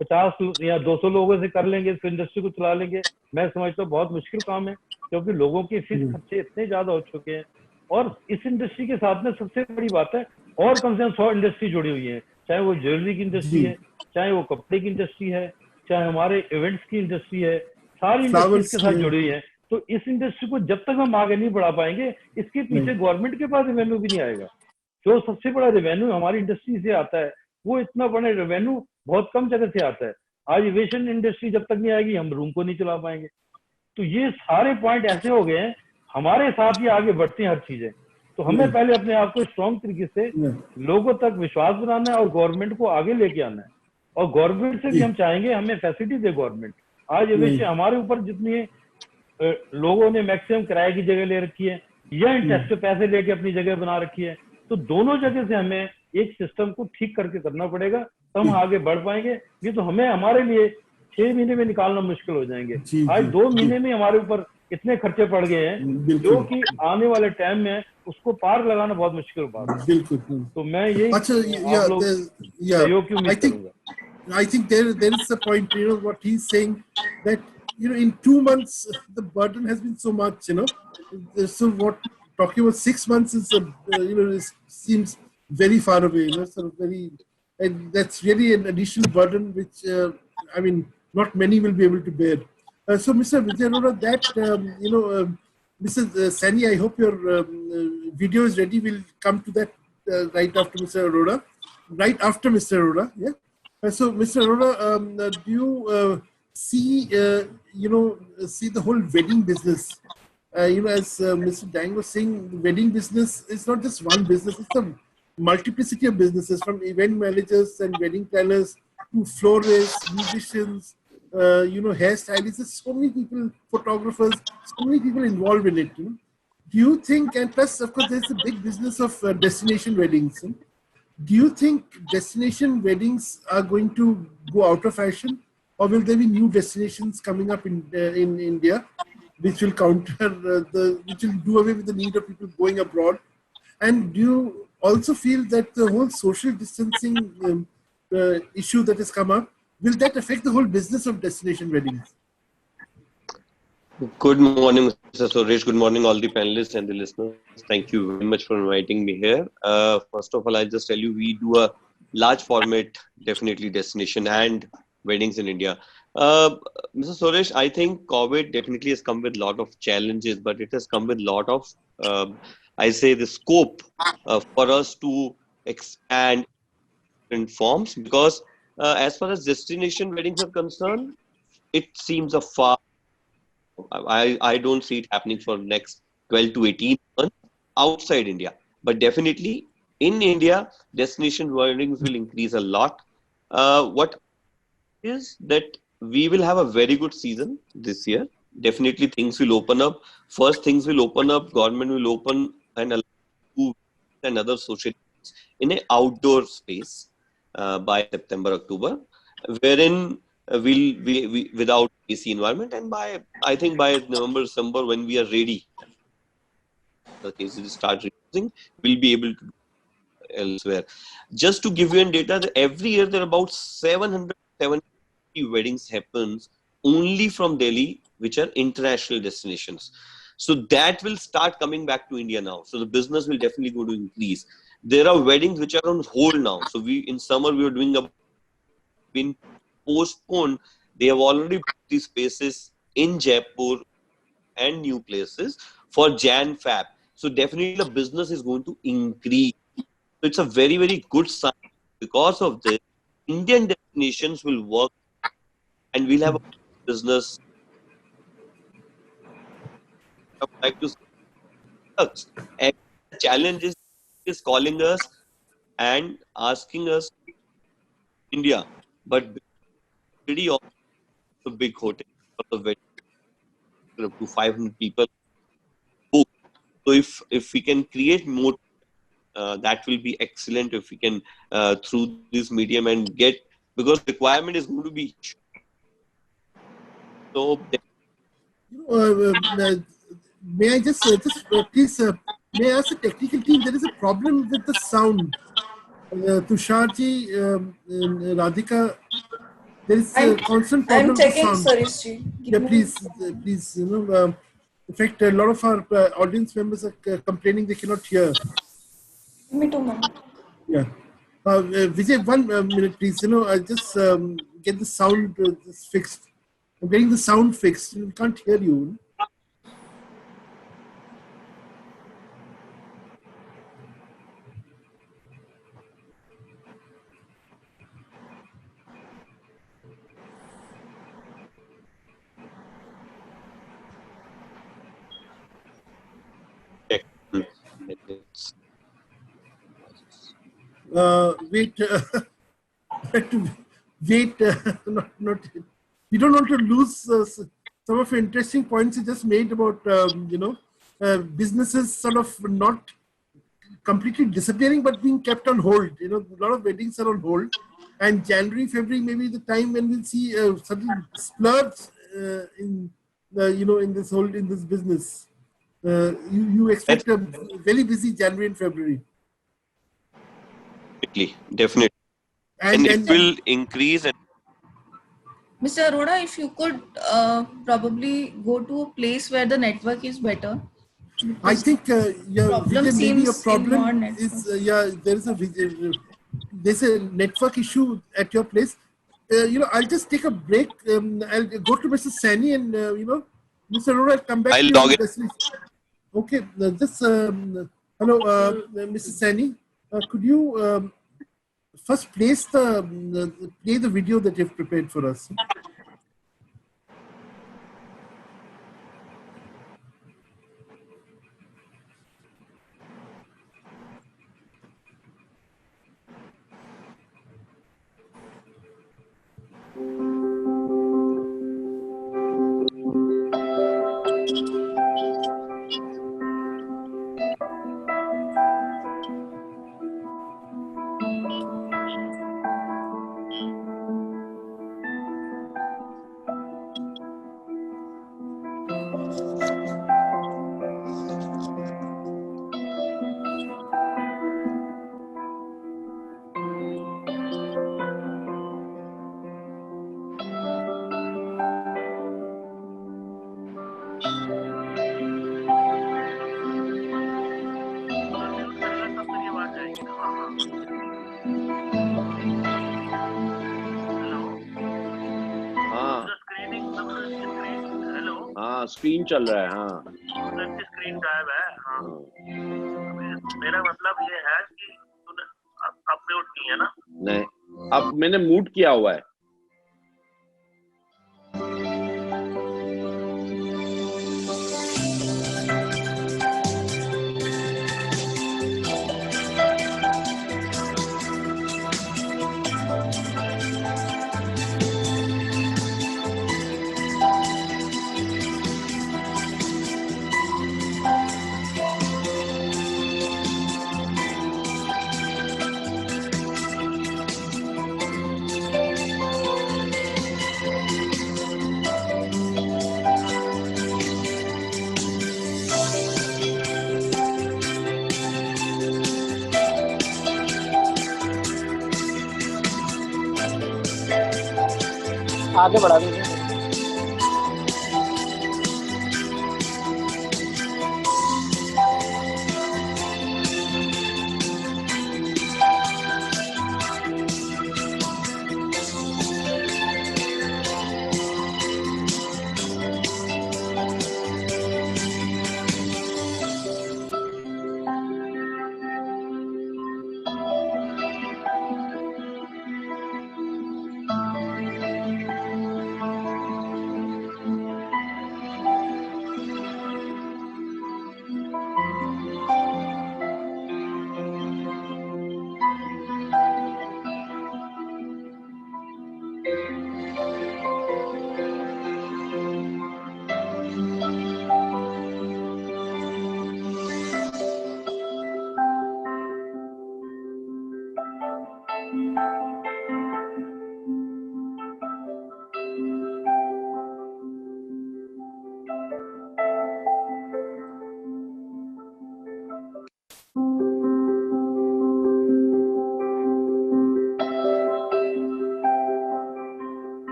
H: 50 या 200 लोगों से कर लेंगे, इस इंडस्ट्री को चला लेंगे। मैं समझता हूँ बहुत मुश्किल काम है, क्योंकि लोगों के फीस खर्चे इतने ज्यादा हो चुके हैं। और इस इंडस्ट्री के साथ में सबसे बड़ी बात है, और कम से कम 100 इंडस्ट्री जुड़ी हुई है, चाहे वो ज्वेलरी की इंडस्ट्री है, चाहे वो कपड़े की इंडस्ट्री है, चाहे हमारे इवेंट्स की इंडस्ट्री है, सारी इंडस्ट्रीज के साथ जुड़ी हुई है। तो इस इंडस्ट्री को जब तक हम आगे नहीं बढ़ा पाएंगे, इसके पीछे गवर्नमेंट के पास रेवेन्यू भी नहीं आएगा। जो सबसे बड़ा रेवेन्यू हमारी इंडस्ट्री से आता है, वो इतना बड़ा रेवेन्यू बहुत कम जगह से आता है। आज एविएशन इंडस्ट्री जब तक नहीं आएगी, हम रूम को नहीं चला पाएंगे। तो ये सारे पॉइंट ऐसे हो गए हैं, हमारे साथ ही आगे बढ़ती हैं हर चीजें। तो हमें पहले अपने आप को स्ट्रॉन्ग तरीके से लोगों तक विश्वास बनाना है और गवर्नमेंट को आगे लेके आना है। और गवर्नमेंट से भी हम चाहेंगे हमें फैसिलिटी दे गवर्नमेंट। आज एविएशन हमारे ऊपर जितनी लोगों ने मैक्सिमम किराए की जगह ले रखी है या इंटरेस्ट पे पैसे लेके अपनी जगह बना रखी है, तो दोनों जगह से हमें एक सिस्टम को ठीक करके करना पड़ेगा, तो हम आगे बढ़ पाएंगे। ये तो हमें हमारे लिए 6 महीने में निकालना मुश्किल हो जाएंगे। आज 2 महीने में हमारे ऊपर इतने खर्चे पड़ गए हैं जो कि आने वाले टाइम में उसको पार लगाना बहुत मुश्किल होगा।
A: बिल्कुल।
H: तो मैं ये
A: I think there is a point, what he's saying, that in 2 months the burden has been so much, so what talking about 6 months is seems very far away, sort of very, and that's really an additional burden which I mean not many will be able to bear. So Mr. Vijay Arora, that Mrs. Sani, I hope your video is ready. We'll come to that right after Mr. Arora. Right after Mr. Arora, yeah. So, Mr. Arora, do you see, see the whole wedding business? As Mr. Dang was saying, the wedding business is not just one business; it's a multiplicity of businesses, from event managers and wedding planners to florists, musicians, hairstylists. There's so many people, photographers, so many people involved in it. Do you think, and plus, of course, there's a big business of destination weddings. Do you think destination weddings are going to go out of fashion, or will there be new destinations coming up in India, which will counter which will do away with the need of people going abroad? And do you also feel that the whole social distancing issue that has come up, will that affect the whole business of destination weddings?
I: Good morning, Mr. Suresh. Good morning, all the panelists and the listeners. Thank you very much for inviting me here. First of all, I'll just tell you, we do a large format, definitely destination and weddings in India. Mr. Suresh, I think COVID definitely has come with a lot of challenges, but it has come with a lot of, the scope for us to expand different forms, because as far as destination weddings are concerned, it seems a far. I don't see it happening for next 12 to 18 months outside India. But definitely in India, destination weddings will increase a lot. What is that we will have a very good season this year. Definitely things will open up. First things will open up, government will open and allow another social in an outdoor space by September, October, wherein we without AC environment, and by November, December, when we are ready, the cases start reducing, we'll be able to do elsewhere. Just to give you an data, that every year there are about 770 weddings happens only from Delhi, which are international destinations. So that will start coming back to India now. So the business will definitely go to increase. There are weddings which are on hold now. So in summer we were doing been postponed. They have already put these spaces in Jaipur and new places for Jan Fab. So definitely the business is going to increase. So it's a very, very good sign. Because of this, Indian destinations will work and we'll have a business. I would like to say, and the challenge is calling us and asking us India, but pretty also a big hotel for the wedding, up to 500 people. So if we can create more, that will be excellent. If we can through this medium and get, because requirement is going to be. So
A: may I just please may I ask the technical team? There is a problem with the sound. Tusharji, Radhika, there is a constant problem
J: I'm checking,
A: with sound.
J: Sorry,
A: Yeah, please. In fact, a lot of our audience members are complaining they cannot hear.
J: Give me 2 minutes.
A: Yeah. Vijay, 1 minute, please. I just get the sound fixed. I'm getting the sound fixed. We can't hear you. Wait, not. We don't want to lose some of the interesting points you just made about, businesses sort of not completely disappearing, but being kept on hold. A lot of weddings are on hold, and January, February may be the time when we'll see sudden splurge in this business. You expect a very busy January and February.
I: Definitely. And it will increase. And
J: Mr. Arora, if you could probably go to a place where the network is better.
A: I think maybe a problem is there's a network issue at your place. I'll just take a break. I'll go to Mr. Sani and Mr. Arora, I'll come back.
I: I'll log in.
A: Okay, hello, Mr. Sani. could you first play the video that you've prepared for us?
G: हाँ screen चल रहा है। हाँ
K: screen गायब है। हाँ मेरा मतलब ये है कि तूने अब म्यूट नहीं है ना?
G: नहीं, अब मैंने म्यूट किया हुआ है।
K: आगे बढ़ा दीजिए।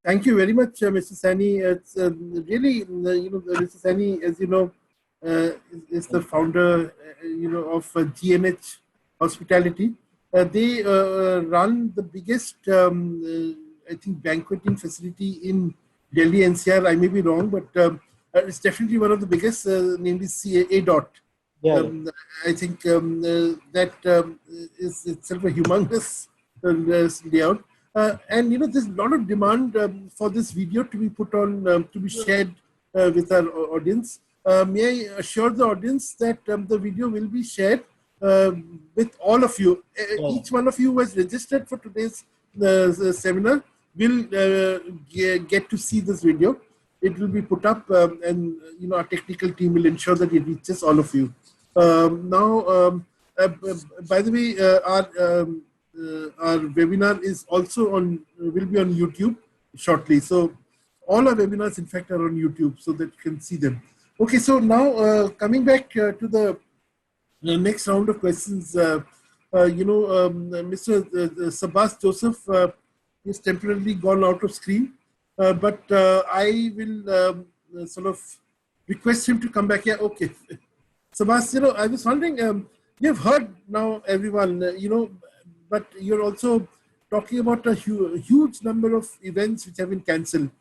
A: Thank you very much, Mr. Sani. It's really, Mr. Sani, as you know, is the founder, of GNH Hospitality. They run the biggest, I think, banqueting facility in Delhi NCR. I may be wrong, but it's definitely one of the biggest, namely ADOT.
K: Yeah.
A: I think that is itself a humongous layout. And there's a lot of demand for this video to be put on, to be shared with our audience. May I assure the audience that the video will be shared with all of you. Each one of you who has registered for today's seminar will get to see this video. It will be put up, and our technical team will ensure that it reaches all of you. Now, by the way, our webinar is also will be on YouTube shortly. So all our webinars, in fact, are on YouTube so that you can see them. Okay, so now coming back to the next round of questions, Mr. Sabas Joseph is temporarily gone out of screen, but I will sort of request him to come back here. Okay, Sabas, I was wondering, you've heard now everyone, but you're also talking about a huge number of events which have been cancelled.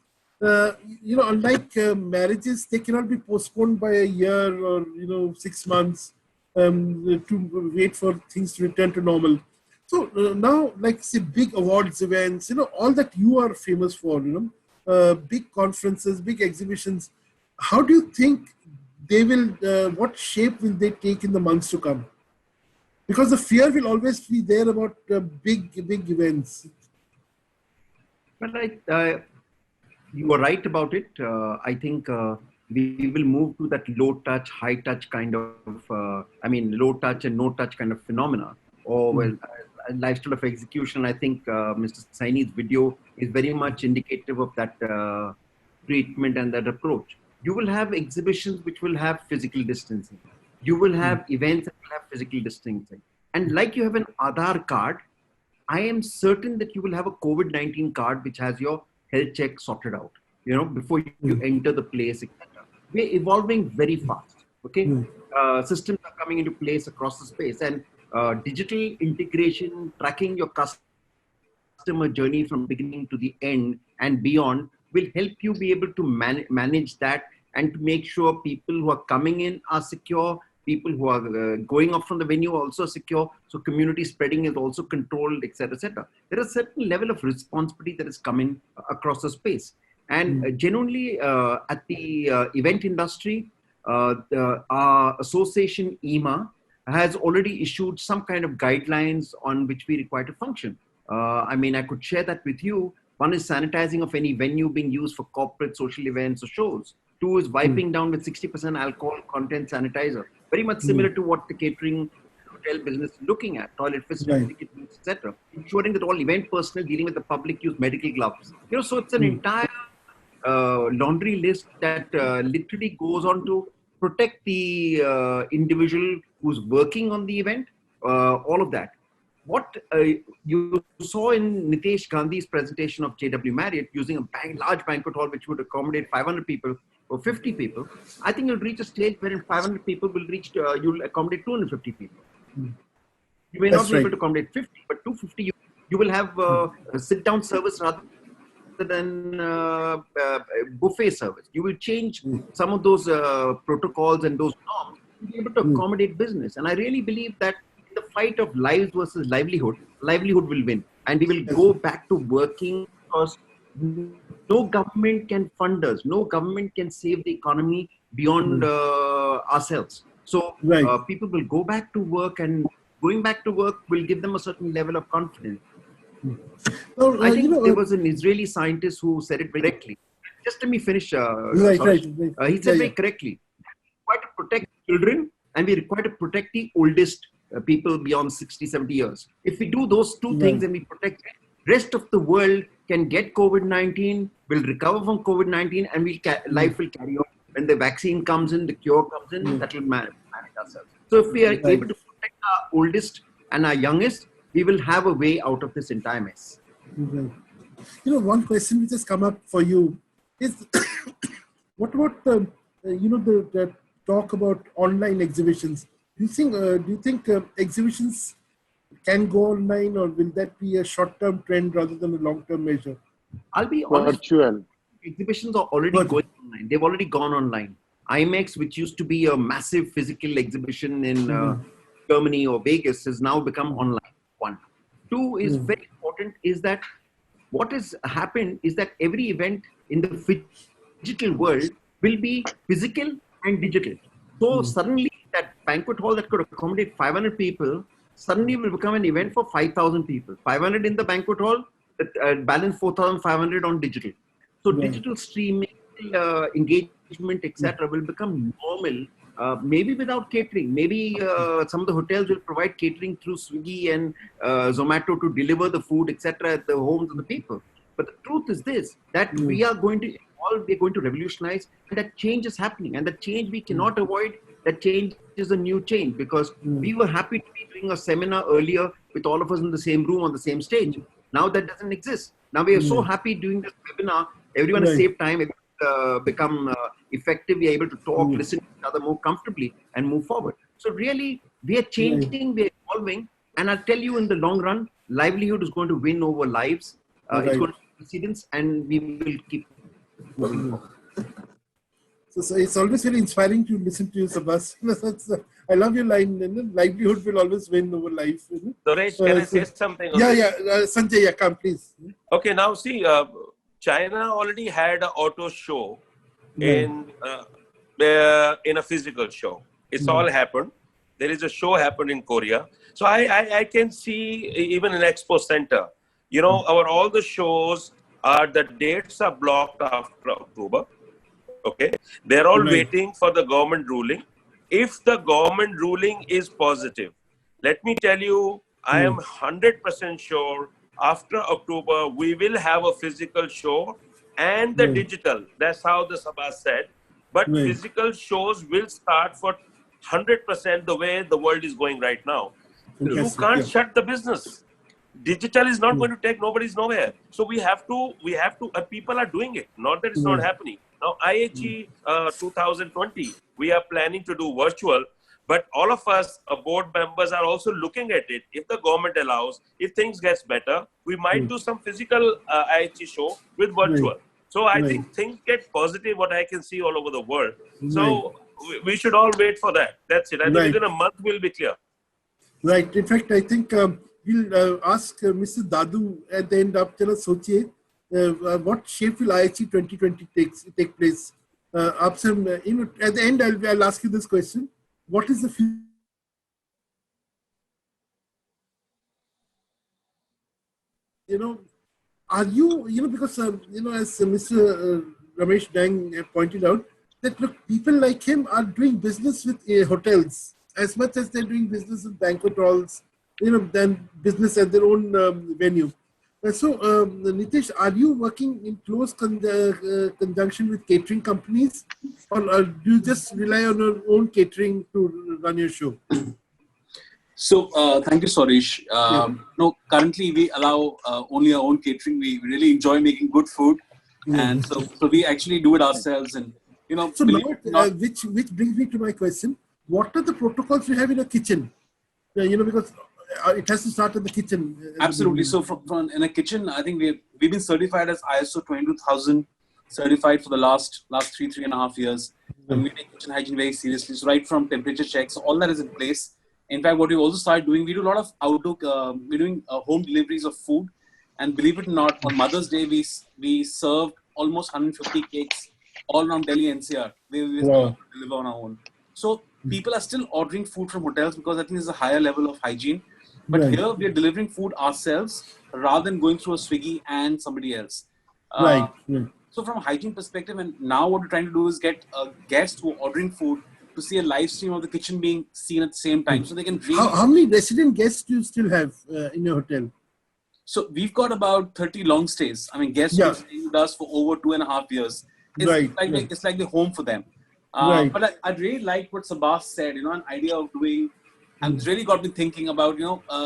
A: Unlike marriages, they cannot be postponed by a year or 6 months to wait for things to return to normal. So now, like say, big awards events, all that you are famous for, big conferences, big exhibitions. How do you think they will? What shape will they take in the months to come? Because the fear will always be there about big events.
C: Well, you are right about it. I think we will move to that low touch, high touch kind of, low touch and no touch kind of phenomena, or a lifestyle of execution. I think Mr. Saini's video is very much indicative of that treatment and that approach. You will have exhibitions which will have physical distancing. You will have events that will have physical distancing. And like you have an Aadhaar card, I am certain that you will have a COVID-19 card which has your health check sorted out, before you enter the place, etc. We're evolving very fast, okay? Systems are coming into place across the space, and digital integration, tracking your customer journey from beginning to the end and beyond will help you be able to manage that and to make sure people who are coming in are secure, people who are going up from the venue are also secure, so community spreading is also controlled, etc., etc. There is a certain level of responsibility that is coming across the space. And genuinely, at the event industry, our association, EMA, has already issued some kind of guidelines on which we require to function. I could share that with you. One is sanitizing of any venue being used for corporate social events or shows. Two is wiping down with 60% alcohol content sanitizer. Very much similar to what the catering hotel business is looking at, toilet facilities, etc. Ensuring that all event personnel dealing with the public use medical gloves. So it's an entire laundry list that literally goes on to protect the individual who's working on the event, all of that. What you saw in Nitesh Gandhi's presentation of JW Marriott using a large banquet hall which would accommodate 500 people or 50 people, I think you'll reach a stage wherein 500 people will reach, you'll accommodate 250 people. You may not be able to accommodate 50, but 250, you will have a sit-down service rather than buffet service. You will change some of those protocols and those norms to be able to accommodate business. And I really believe that in the fight of lives versus livelihood will win. And we will go back to working because no government can fund us. No government can save the economy beyond ourselves. So people will go back to work, and going back to work will give them a certain level of confidence. I think there was an Israeli scientist who said it very correctly. Just let me finish. He said very correctly. We require to protect children, and we require to protect the oldest people beyond 60, 70 years. If we do those two things and we protect the rest of the world can get COVID-19, will recover from COVID-19, and life will carry on. When the vaccine comes in, the cure comes in, that will manage ourselves. So if we are able to protect our oldest and our youngest, we will have a way out of this entire mess.
A: One question which has come up for you is, what about the talk about online exhibitions? Do you think exhibitions can go online, or will that be a short-term trend rather than a long-term measure?
C: I'll be honest. Exhibitions are already going online. They've already gone online. IMEX, which used to be a massive physical exhibition in Germany or Vegas, has now become online. One. Two is very important, is that what has happened is that every event in the digital world will be physical and digital. So suddenly that banquet hall that could accommodate 500 people suddenly will become an event for 5,000 people. 500 in the banquet hall, balance 4,500 on digital. So digital streaming, engagement, etc. will become normal. Maybe without catering. Maybe some of the hotels will provide catering through Swiggy and Zomato to deliver the food, etc. at the homes of the people. But the truth is this, that we are going to all we're going to revolutionize, and that change is happening, and that change we cannot avoid. That change is a new change, because we were happy to be doing a seminar earlier with all of us in the same room on the same stage. Now that doesn't exist. Now we are so happy doing this webinar. Everyone has saved time, become effective. We are able to talk, listen to each other more comfortably, and move forward. So really, we are changing, we are evolving, and I'll tell you, in the long run, livelihood is going to win over lives. It's going to be precedence, and we will keep moving forward.
A: So it's always very inspiring to listen to you, Subhas. I love your line. Livelihood will always win over life.
E: Suresh, can I say something?
A: Sanjay, come please.
E: Okay, now see, China already had an auto show in a physical show. It's all happened. There is a show happened in Korea. So I can see even in Expo Center, all the shows the dates are blocked after October. Okay, they're all waiting for the government ruling. If the government ruling is positive, let me tell you, I am 100% sure after October, we will have a physical show and the digital. That's how the Sabha said. But physical shows will start for 100% the way the world is going right now. You can't shut the business. Digital is not going to take nobody's nowhere. So we have to, people are doing it. Not that it's not happening. Now, IHE 2020, we are planning to do virtual, but all of us, board members, are also looking at it. If the government allows, if things gets better, we might do some physical IHE show with virtual. So I think things get positive, what I can see all over the world. So we should all wait for that. That's it. I think within a month we'll be clear.
A: Right. In fact, I think we'll ask Mr. Dadu at the end of Sochiye. What shape will IHE 2020 take place? At the end, I'll ask you this question. What is the future? Are you, because, as Mr. Ramesh Dang pointed out, that look, people like him are doing business with hotels as much as they're doing business with banquet halls, than business at their own venue. So, Nitish, are you working in close conjunction with catering companies, or do you just rely on your own catering to run your show?
F: So, thank you, Suresh. No, currently we allow only our own catering. We really enjoy making good food, and so we actually do it ourselves. And
A: so now, which brings me to my question: what are the protocols you have in a kitchen? Because it has to start in the kitchen.
F: Absolutely. So from in a kitchen, I think we've been certified as ISO 22000 certified for the last 3.5 years. And we take kitchen hygiene very seriously. So right from temperature checks, all that is in place. In fact, what we also started doing, we do a lot of outdoor, we're doing home deliveries of food. And believe it or not, on Mother's Day, we served almost 150 cakes all around Delhi NCR. We deliver on our own. So people are still ordering food from hotels because I think there's a higher level of hygiene. But here we are delivering food ourselves rather than going through a Swiggy and somebody else. So from a hygiene perspective, and now what we're trying to do is get guests who are ordering food to see a live stream of the kitchen being seen at the same time. So they can really...
A: How many resident guests do you still have in your hotel?
F: So we've got about 30 long stays. I mean, guests who are staying with us for over 2.5 years. It's like the home for them. But I really like what Subhas said, an idea of doing... And it's really got me thinking about,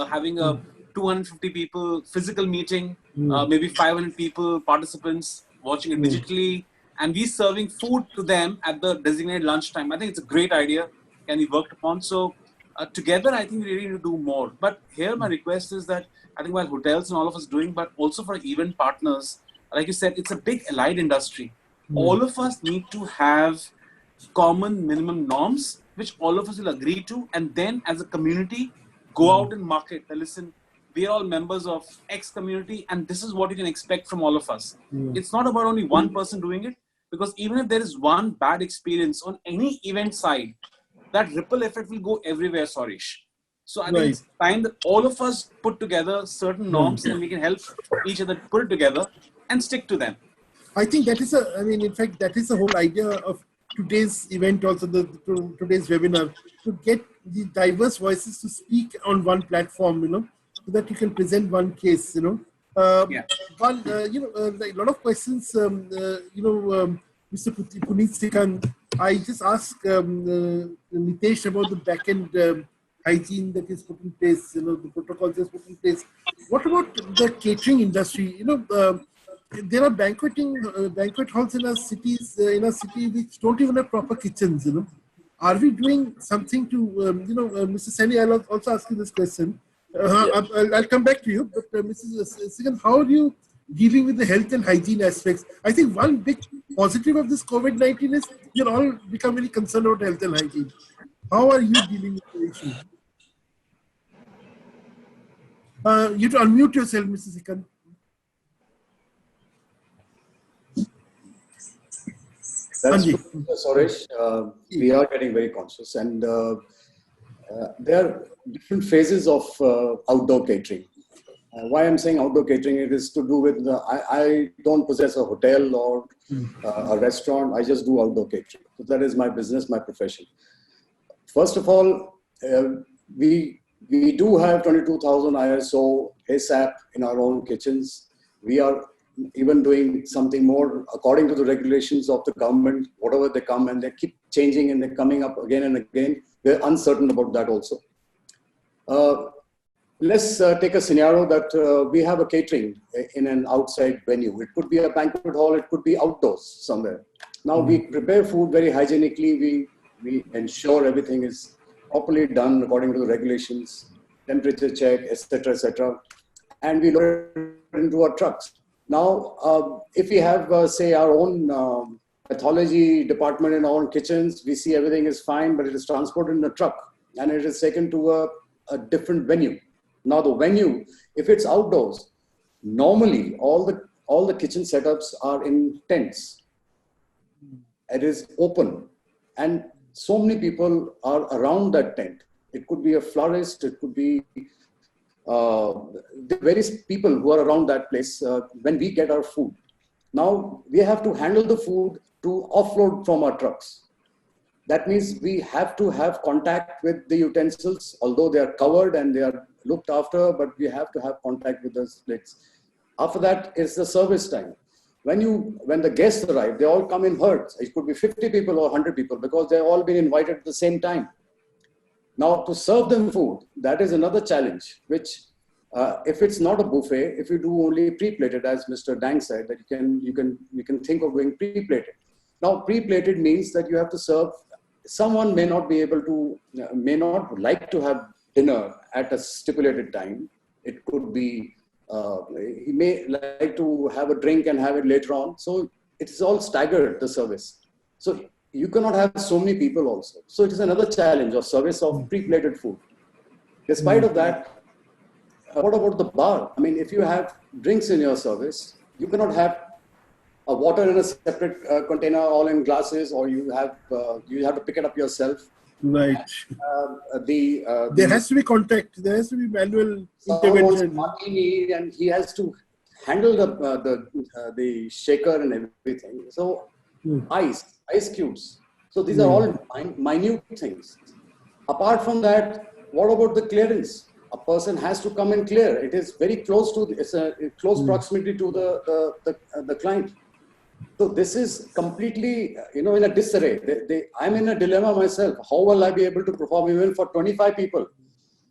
F: having a 250 people physical meeting, maybe 500 people, participants watching it digitally, and we serving food to them at the designated lunchtime. I think it's a great idea, can be worked upon. So together, I think we really need to do more. But here, my request is that I think while hotels and all of us doing, but also for event partners, like you said, it's a big allied industry. All of us need to have common minimum norms, which all of us will agree to, and then as a community, go out and market. Listen, we are all members of X community, and this is what you can expect from all of us. It's not about only one person doing it, because even if there is one bad experience on any event side, that ripple effect will go everywhere, Suresh. So I think it's time that all of us put together certain norms and we can help each other put it together and stick to them.
A: I think that is in fact, that is the whole idea of today's event, also today's webinar, to get the diverse voices to speak on one platform, so that you can present one case,
F: Yeah.
A: One, like a lot of questions, Mr. Puneet Sikand, I just asked Nitesh about the back-end hygiene that is put in place, the protocols that is put in place. What about the catering industry? There are banquet halls in our cities, which don't even have proper kitchens, Are we doing something to, Mr. Sani, I'll also ask you this question. I'll come back to you, but Mrs. Sikand, how are you dealing with the health and hygiene aspects? I think one big positive of this COVID-19 is you're all become very concerned about health and hygiene. How are you dealing with the issue? You have to unmute yourself, Mrs. Sikand.
D: That's true, Suresh. We are getting very conscious, and there are different phases of outdoor catering. Why I'm saying outdoor catering, it is to do with I don't possess a hotel or a restaurant. I just do outdoor catering. So that is my business, my profession. First of all, we do have 22,000 ISO ASAP in our own kitchens. We are even doing something more according to the regulations of the government, whatever they come, and they keep changing and they're coming up again and again. We're uncertain about that also. Let's take a scenario that we have a catering in an outside venue. It could be a banquet hall, it could be outdoors somewhere. Now we prepare food very hygienically, we ensure everything is properly done according to the regulations, temperature check, etc., and we load it into our trucks. Now, if we have, say, our own pathology department in our own kitchens, we see everything is fine, but it is transported in a truck and it is taken to a different venue. Now, the venue, if it's outdoors, normally all the kitchen setups are in tents. It is open, and so many people are around that tent. It could be a florist, it could be the various people who are around that place when we get our food. Now, we have to handle the food to offload from our trucks. That means we have to have contact with the utensils, although they are covered and they are looked after, but we have to have contact with the splits. After that is the service time. When the guests arrive, they all come in herds. It could be 50 people or 100 people because they've all been invited at the same time. Now, to serve them food, that is another challenge, which if it's not a buffet, if you do only pre-plated, as Mr. Dang said, that you can think of doing pre-plated. Now, pre-plated means that you have to serve. Someone may not be able to, may not like to have dinner at a stipulated time. It could be, he may like to have a drink and have it later on. So it's all staggered, the service. So you cannot have so many people also. So it is another challenge of service of pre-plated food. Despite of that, what about the bar? I mean, if you have drinks in your service, you cannot have a water in a separate container, all in glasses, or you have to pick it up yourself.
A: Right.
D: There
A: has to be contact. There has to be manual intervention.
D: Martini, and he has to handle the shaker and everything. So ice cubes. So these are all minute things. Apart from that, what about the clearance? A person has to come and clear. It is very close to, it's a close proximity to the client. So this is completely, in a disarray. I'm in a dilemma myself. How will I be able to perform even for 25 people?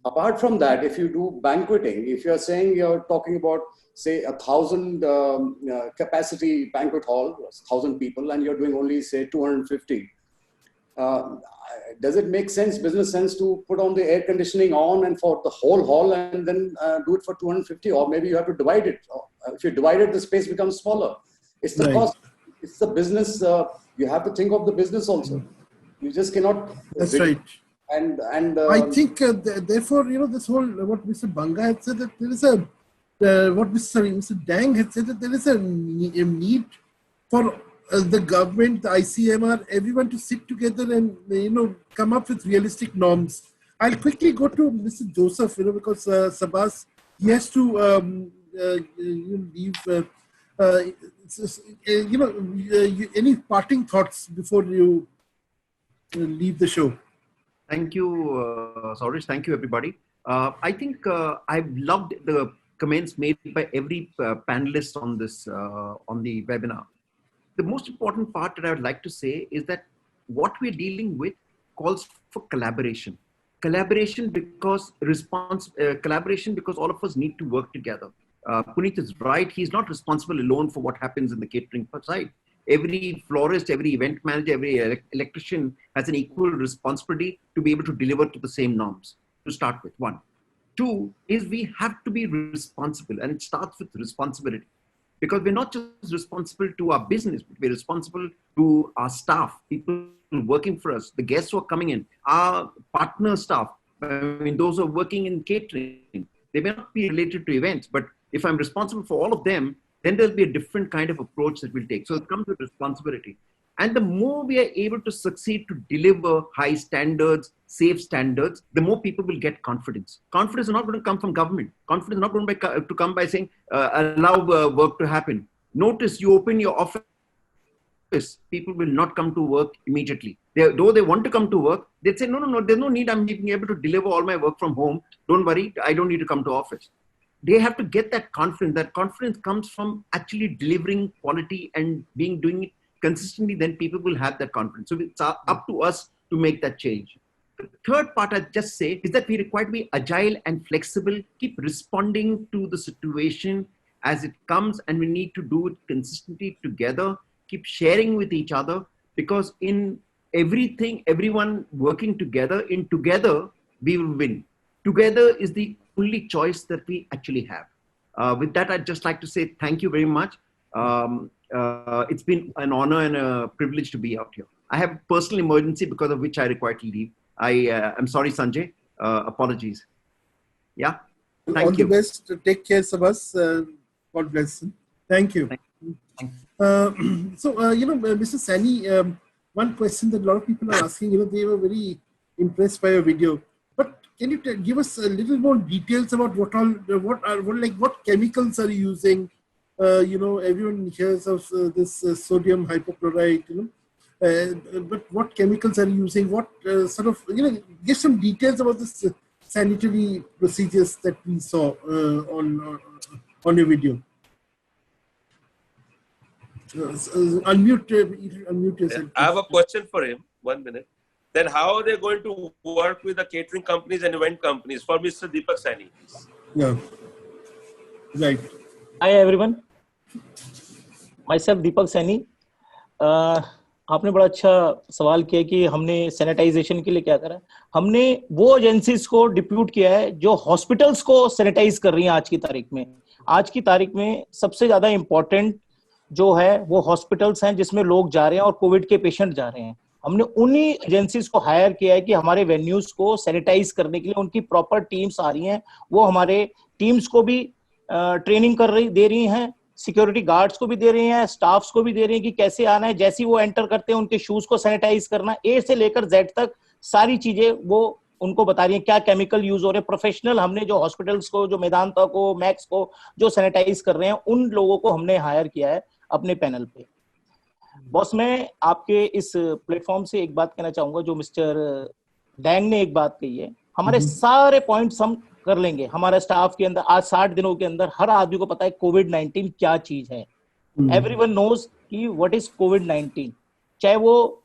D: Apart from that, if you do banqueting, if you're saying you're talking about, say, 1,000 capacity banquet hall, 1,000 people, and you're doing only, say, 250, does it make sense, business sense, to put on the air conditioning on and for the whole hall and then do it for 250? Or maybe you have to divide it. If you divide it, the space becomes smaller. It's the cost. It's the business. You have to think of the business also. You just cannot.
A: That's right.
D: And
A: I think therefore, this whole, what Mr. Banga had said, that there is Mr. Dang had said, that there is a need for the government, the ICMR, everyone to sit together and come up with realistic norms. I'll quickly go to Mr. Joseph, because Sabas, he has to leave. Any parting thoughts before you leave the show?
C: Thank you, Saurish. Thank you, everybody. I think I've loved the comments made by every panelist on this on the webinar. The most important part that I would like to say is that what we're dealing with calls for collaboration. Collaboration because collaboration because all of us need to work together. Puneet is right. He's not responsible alone for what happens in the catering side. Every florist, every event manager, every electrician has an equal responsibility to be able to deliver to the same norms, to start with, one. Two is we have to be responsible, and it starts with responsibility. Because we're not just responsible to our business, but we're responsible to our staff, people working for us, the guests who are coming in, our partner staff, I mean, those who are working in catering. They may not be related to events, but if I'm responsible for all of them, then there'll be a different kind of approach that we'll take. So it comes with responsibility. And the more we are able to succeed to deliver high standards, safe standards, the more people will get confidence. Confidence is not going to come from government. Confidence is not going to come by saying, allow work to happen. Notice you open your office, people will not come to work immediately. Though they want to come to work, they'd say, no, there's no need. I'm being able to deliver all my work from home. Don't worry, I don't need to come to office. They have to get that confidence. That confidence comes from actually delivering quality and doing it consistently. Then people will have that confidence. So it's up to us to make that change. The third part I'd just say is that we require to be agile and flexible, keep responding to the situation as it comes, and we need to do it consistently together, keep sharing with each other, because in everything, everyone working together, we will win. Together is the only choice that we actually have. With that, I'd just like to say thank you very much. It's been an honor and a privilege to be out here. I have a personal emergency because of which I require to leave. I'm sorry, Sanjay. Apologies. Yeah. Thank you.
A: All the best. Take care, Sabas. God bless you. Thank you. Mr. Sani, one question that a lot of people are asking, they were very impressed by your video. But can you give us a little more details about what chemicals are you using? Everyone hears of this sodium hypochlorite, but what chemicals are you using? What give some details about this sanitary procedures that we saw on your video. Unmute yourself.
E: I have a question for him. 1 minute. Then how are they going to work with the catering companies and event companies? For Mr. Deepak Sani.
A: Yeah. Right.
L: Hi everyone. Myself Deepak Sani. आपने बड़ा अच्छा सवाल किया कि हमने sanitisation के लिए क्या करा। हमने वो एजेंसीज को डिप्यूट किया है जो हॉस्पिटल्स को सैनिटाइज कर रही हैं आज की तारीख में। आज की तारीख में सबसे ज्यादा इंपॉर्टेंट जो है वो हॉस्पिटल्स हैं जिसमें लोग जा रहे हैं और कोविड के पेशेंट जा रहे हैं। हमने उन्हीं एजेंसीज को हायर किया है कि हमारे वेन्यूज को सैनिटाइज करने के लिए उनकी प्रॉपर टीम्स आ रही हैं। वो हमारे टीम्स को भी ट्रेनिंग दे रही हैं, सिक्योरिटी गार्ड्स को भी दे रहे हैं, स्टाफ्स को भी दे रहे हैं कि कैसे आना है, जैसे ही वो एंटर करते हैं उनके शूज को सैनिटाइज करना, ए से लेकर जेड तक सारी चीजें वो उनको बता रही हैं, क्या केमिकल यूज हो रहे हैं। प्रोफेशनल हमने जो हॉस्पिटल्स को, जो मेदांता को, मैक्स को जो सैनिटाइज कर रहे हैं, उन लोगों को हमने हायर किया है अपने पैनल पे। बॉस, मैं आपके इस प्लेटफॉर्म से एक बात कहना चाहूंगा, जो मिस्टर डैंग ने एक बात कही है, हमारे सारे पॉइंट्स हम कर लेंगे। हमारे स्टाफ के अंदर आज 60 दिनों के अंदर हर आदमी को पता है कोविड-19 क्या चीज है। एवरीवन नोज कि व्हाट इज कोविड-19। चाहे वो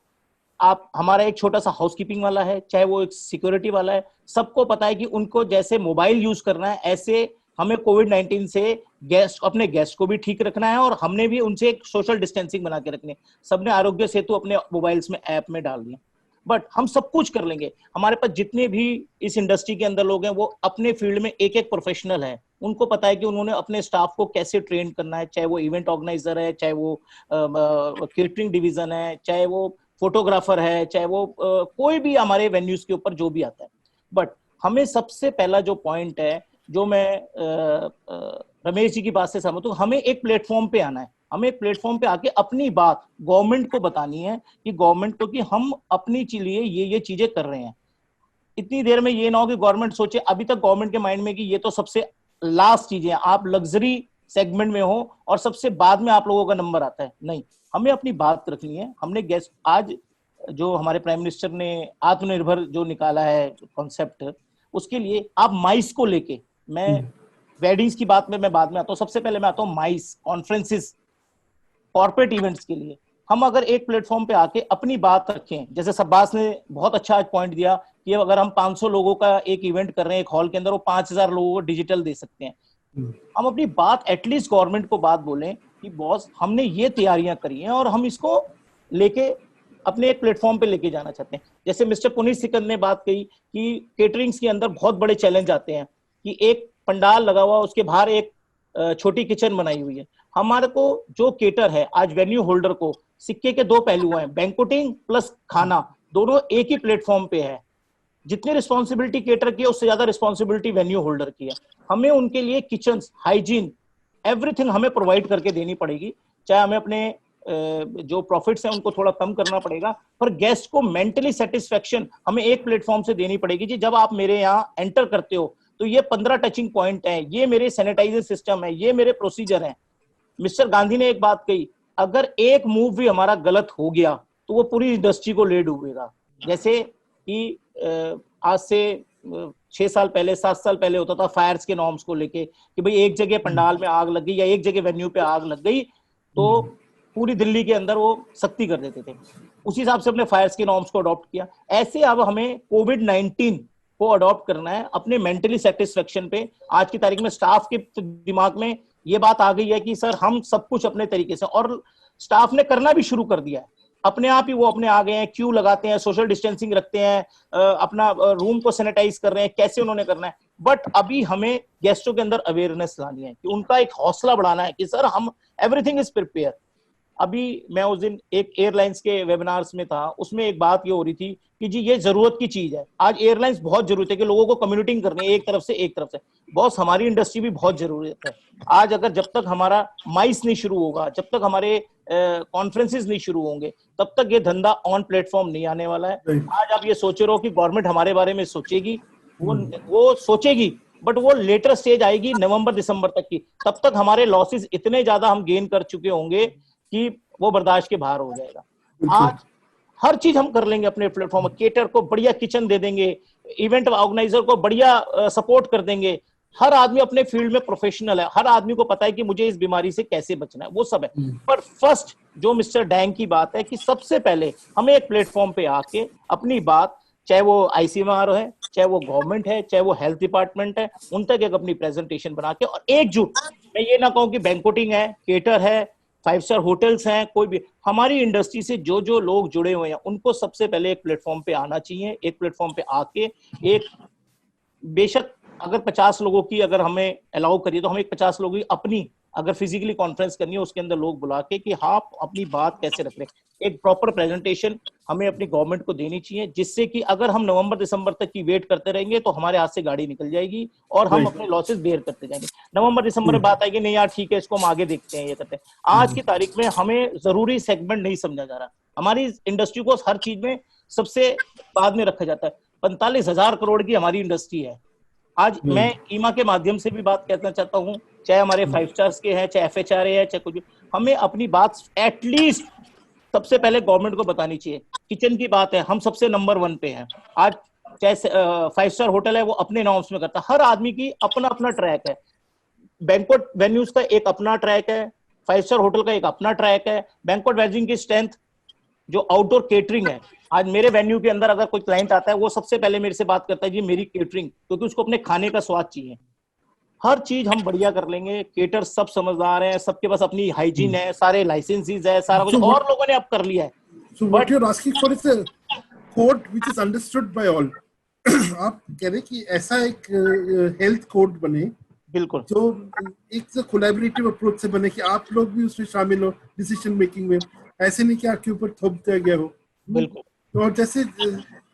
L: आप हमारा एक छोटा सा हाउसकीपिंग वाला है, चाहे वो एक सिक्योरिटी वाला है, सबको पता है कि उनको जैसे मोबाइल यूज करना है, ऐसे हमें कोविड-19 से अपने गेस्ट को भी ठीक रखना है और हमने भी उनसे एक सोशल डिस्टेंसिंग बना के रखनी है। सबने आरोग्य सेतु अपने मोबाइल्स में ऐप में डाल दिया, बट हम सब कुछ कर लेंगे। हमारे पास जितने भी इस इंडस्ट्री के अंदर लोग हैं वो अपने फील्ड में एक एक प्रोफेशनल है। उनको पता है कि उन्होंने अपने स्टाफ को कैसे ट्रेन करना है, चाहे वो इवेंट ऑर्गेनाइजर है, चाहे वो केटरिंग डिवीजन है, चाहे वो फोटोग्राफर है, चाहे वो कोई भी हमारे वेन्यूज के ऊपर जो भी आता है। बट हमें सबसे पहला जो पॉइंट है, जो मैं रमेश जी की बात से सहमत हूँ, हमें एक प्लेटफॉर्म पे आना है। हमें एक प्लेटफॉर्म पे आके अपनी बात गवर्नमेंट को बतानी है कि गवर्नमेंट को कि हम अपनी लिए ये चीजें कर रहे हैं। इतनी देर में ये ना हो कि गवर्नमेंट सोचे, अभी तक गवर्नमेंट के माइंड में कि ये तो सबसे लास्ट चीजें हैं, आप लग्जरी सेगमेंट में हो और सबसे बाद में आप लोगों का नंबर आता है। नहीं, हमें अपनी बात रखनी है। हमने गेस्ट आज जो हमारे प्राइम मिनिस्टर ने आत्मनिर्भर जो निकाला है कॉन्सेप्ट, उसके लिए आप माइस को लेके, मैं वेडिंग्स की बात में मैं बाद में आता हूँ, सबसे पहले मैं आता हूँ माइस, कॉन्फ्रेंसेस, कॉर्पोरेट इवेंट्स के लिए। हम अगर एक प्लेटफॉर्म पे आके अपनी बात रखें, जैसे सब्बास ने बहुत अच्छा आज पॉइंट दिया कि अगर हम 500 लोगों का एक इवेंट कर रहे हैं एक हॉल के अंदर, वो 5000 लोगों को डिजिटल दे सकते हैं। हम अपनी बात एटलीस्ट गवर्नमेंट को बात बोलें कि बॉस हमने ये तैयारियां करी हैं और हम इसको लेके अपने एक प्लेटफॉर्म पे लेके जाना चाहते हैं। जैसे मिस्टर पुनीत सिकंद ने बात कही कि केटरिंग्स के अंदर बहुत बड़े चैलेंज आते हैं कि एक पंडाल लगा हुआ, उसके बाहर एक छोटी किचन बनाई हुई है। हमारे को जो केटर है, आज वेन्यू होल्डर को सिक्के के दो पहलू हैं, बैंक्वेटिंग प्लस खाना, दोनों एक ही प्लेटफॉर्म पे है। जितनी रिस्पॉन्सिबिलिटी केटर की है उससे ज्यादा रिस्पॉन्सिबिलिटी वेन्यू होल्डर की है। हमें उनके लिए किचन, हाइजीन, एवरीथिंग हमें प्रोवाइड करके देनी पड़ेगी। चाहे हमें अपने जो प्रॉफिट्स हैं उनको थोड़ा कम करना पड़ेगा, पर गेस्ट को मेंटली सेटिस्फेक्शन हमें एक प्लेटफॉर्म से देनी पड़ेगी। जी जब आप मेरे यहाँ एंटर करते हो तो ये 15 टचिंग पॉइंट है, ये मेरे सैनिटाइजर सिस्टम है, ये मेरे प्रोसीजर है। मिस्टर गांधी ने एक बात कही, अगर एक मूव भी हमारा गलत हो गया तो वो पूरी इंडस्ट्री को ले डूबेगा। जैसे कि आज से 6 साल पहले, 7 साल पहले होता था फायर्स के नॉर्म्स को लेके कि भाई एक जगह पंडाल में आग लग गई या एक जगह वेन्यू पे आग लग गई तो पूरी दिल्ली के अंदर वो सख्ती कर देते थे। उसी हिसाब से अपने फायर्स के नॉर्म्स को अडॉप्ट किया। ऐसे अब हमें कोविड-19 को अडॉप्ट करना है अपने मेंटली सेटिस्फेक्शन पे। आज की तारीख में स्टाफ के दिमाग में ये बात आ गई है कि सर हम सब कुछ अपने तरीके से, और स्टाफ ने करना भी शुरू कर दिया है अपने आप ही। वो अपने आ गए हैं, क्यू लगाते हैं, सोशल डिस्टेंसिंग रखते हैं, अपना रूम को सैनिटाइज कर रहे हैं, कैसे उन्होंने करना है। बट अभी हमें गेस्टों के अंदर अवेयरनेस लानी है कि उनका एक हौसला बढ़ाना है कि सर हम एवरीथिंग इज प्रिपेयर। अभी मैं उस दिन एक एयरलाइंस के वेबिनार्स में था, उसमें एक बात ये हो रही थी कि जी ये जरूरत की चीज है। आज एयरलाइंस बहुत जरूरत है कि लोगों को कम्युनिकेटिंग करनी है एक तरफ से। बॉस हमारी इंडस्ट्री भी बहुत जरूरत है। आज अगर जब तक हमारा माइस नहीं शुरू होगा, जब तक हमारे कॉन्फ्रेंसेस नहीं शुरू होंगे, तब तक ये धंधा ऑन प्लेटफॉर्म नहीं आने वाला है। आज आप ये सोच रहे हो कि गवर्नमेंट हमारे बारे में सोचेगी, वो सोचेगी, बट वो लेटर स्टेज आएगी नवंबर दिसंबर तक की। तब तक हमारे लॉसेस इतने ज्यादा हम गेन कर चुके होंगे कि वो बर्दाश्त के बाहर हो जाएगा। आज हर चीज हम कर लेंगे अपने प्लेटफॉर्म। केटर को बढ़िया किचन दे देंगे, इवेंट ऑर्गेनाइजर को बढ़िया सपोर्ट कर देंगे। हर आदमी अपने फील्ड में प्रोफेशनल है, हर आदमी को पता है कि मुझे इस बीमारी से कैसे बचना है, वो सब है। पर फर्स्ट जो मिस्टर डैंग की बात है कि सबसे पहले हमें एक प्लेटफॉर्म पे आके अपनी बात, चाहे वो आईसीएमआर है, चाहे वो गवर्नमेंट है, चाहे वो हेल्थ डिपार्टमेंट है, उन तक एक अपनी प्रेजेंटेशन बना के और एकजुट। मैं ये ना कहूं कि बैंक्वेटिंग है, केटर है, 5 स्टार होटल्स हैं, कोई भी हमारी इंडस्ट्री से जो लोग जुड़े हुए हैं उनको सबसे पहले एक प्लेटफॉर्म पे आना चाहिए। एक प्लेटफॉर्म पे आके एक, बेशक अगर 50 लोगों की अगर हमें अलाउ करिए तो हमें 50 लोगों की अपनी अगर फिजिकली कॉन्फ्रेंस करनी है, उसके अंदर लोग बुला के कि हाँ अपनी बात कैसे रख रहे हैं, एक प्रॉपर प्रेजेंटेशन हमें अपनी गवर्नमेंट को देनी चाहिए, जिससे कि अगर हम नवंबर दिसंबर तक की वेट करते रहेंगे तो हमारे हाथ से गाड़ी निकल जाएगी और हम अपने लॉसेस बेयर करते जाएंगे। नवंबर दिसंबर में बात आएगी, नहीं यार ठीक है इसको हम आगे देखते हैं, ये करते हैं। आज की तारीख में हमें जरूरी सेगमेंट नहीं समझा जा रहा। हमारी इंडस्ट्री को हर चीज में सबसे बाद में रखा जाता है। 45,000 करोड़ की हमारी इंडस्ट्री है। आज मैं ईमा के माध्यम से भी बात कहना चाहता हूँ, चाहे हमारे 5 स्टार्स के हैं, चाहे FHRA है, चाहे कुछ भी, हमें अपनी बात एटलीस्ट सबसे पहले गवर्नमेंट को बतानी चाहिए। किचन की बात है, हम सबसे नंबर 1 पे हैं। आज चाहे 5 स्टार होटल है, वो अपने नॉर्म्स में करता है। हर आदमी की अपना अपना ट्रैक है। बैंक्वेट वेन्यूज का एक अपना ट्रैक है, 5 स्टार होटल का एक अपना ट्रैक है। बैंक्वेट वेन्यू की स्ट्रेंथ जो आउटडोर केटरिंग है, आज मेरे वेन्यू के अंदर अगर कोई क्लाइंट आता है वो सबसे पहले मेरे से बात करता है जी मेरी केटरिंग, क्योंकि उसको अपने खाने का स्वाद चाहिए। हर चीज हम बढ़िया कर लेंगे। केटर सब समझदार हैं, सबके पास अपनी हाइजीन है, सारे लाइसेंसेस है, सारा कुछ और लोगों ने अब कर लिया है।
A: So what you're asking for is a code which is understood by all. आप कह रहे कि ऐसा एक हेल्थ कोड बने,
L: बिल्कुल,
A: तो एक कोलैबोरेटिव अप्रोच से बने कि आप लोग भी उसमें शामिल हो डिसीजन मेकिंग में, ऐसे नहीं कि आपके ऊपर थोप दिया गया हो।
L: बिल्कुल।
A: और जैसे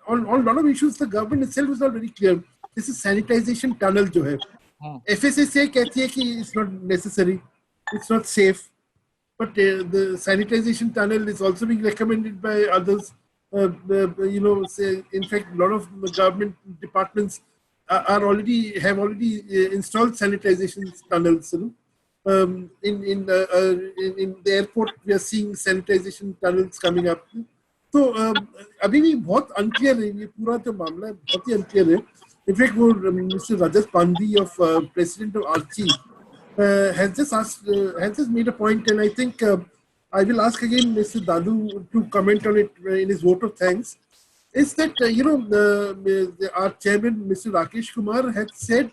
A: on lot of issues the government itself is not very clear. जैसे सैनिटाइजेशन टनल जो है, FSSAI कहती है कि it's not necessary, it's not safe, but the sanitation tunnel is also being recommended by others. Say, in fact, a lot of government departments have already installed sanitation tunnels. In the airport, we are seeing sanitation tunnels coming up. तो अभी भी बहुत unclear है ये पूरा जो मामला है, बहुत ही अनक्लियर है. इनफैक्ट वो mister Rajat Pandi of president of Archie has just asked, has just made a point, and I think I will ask again Mr. Dadu to comment on it in his vote of thanks. Is that our chairman, Mr. Rakesh Kumar, had said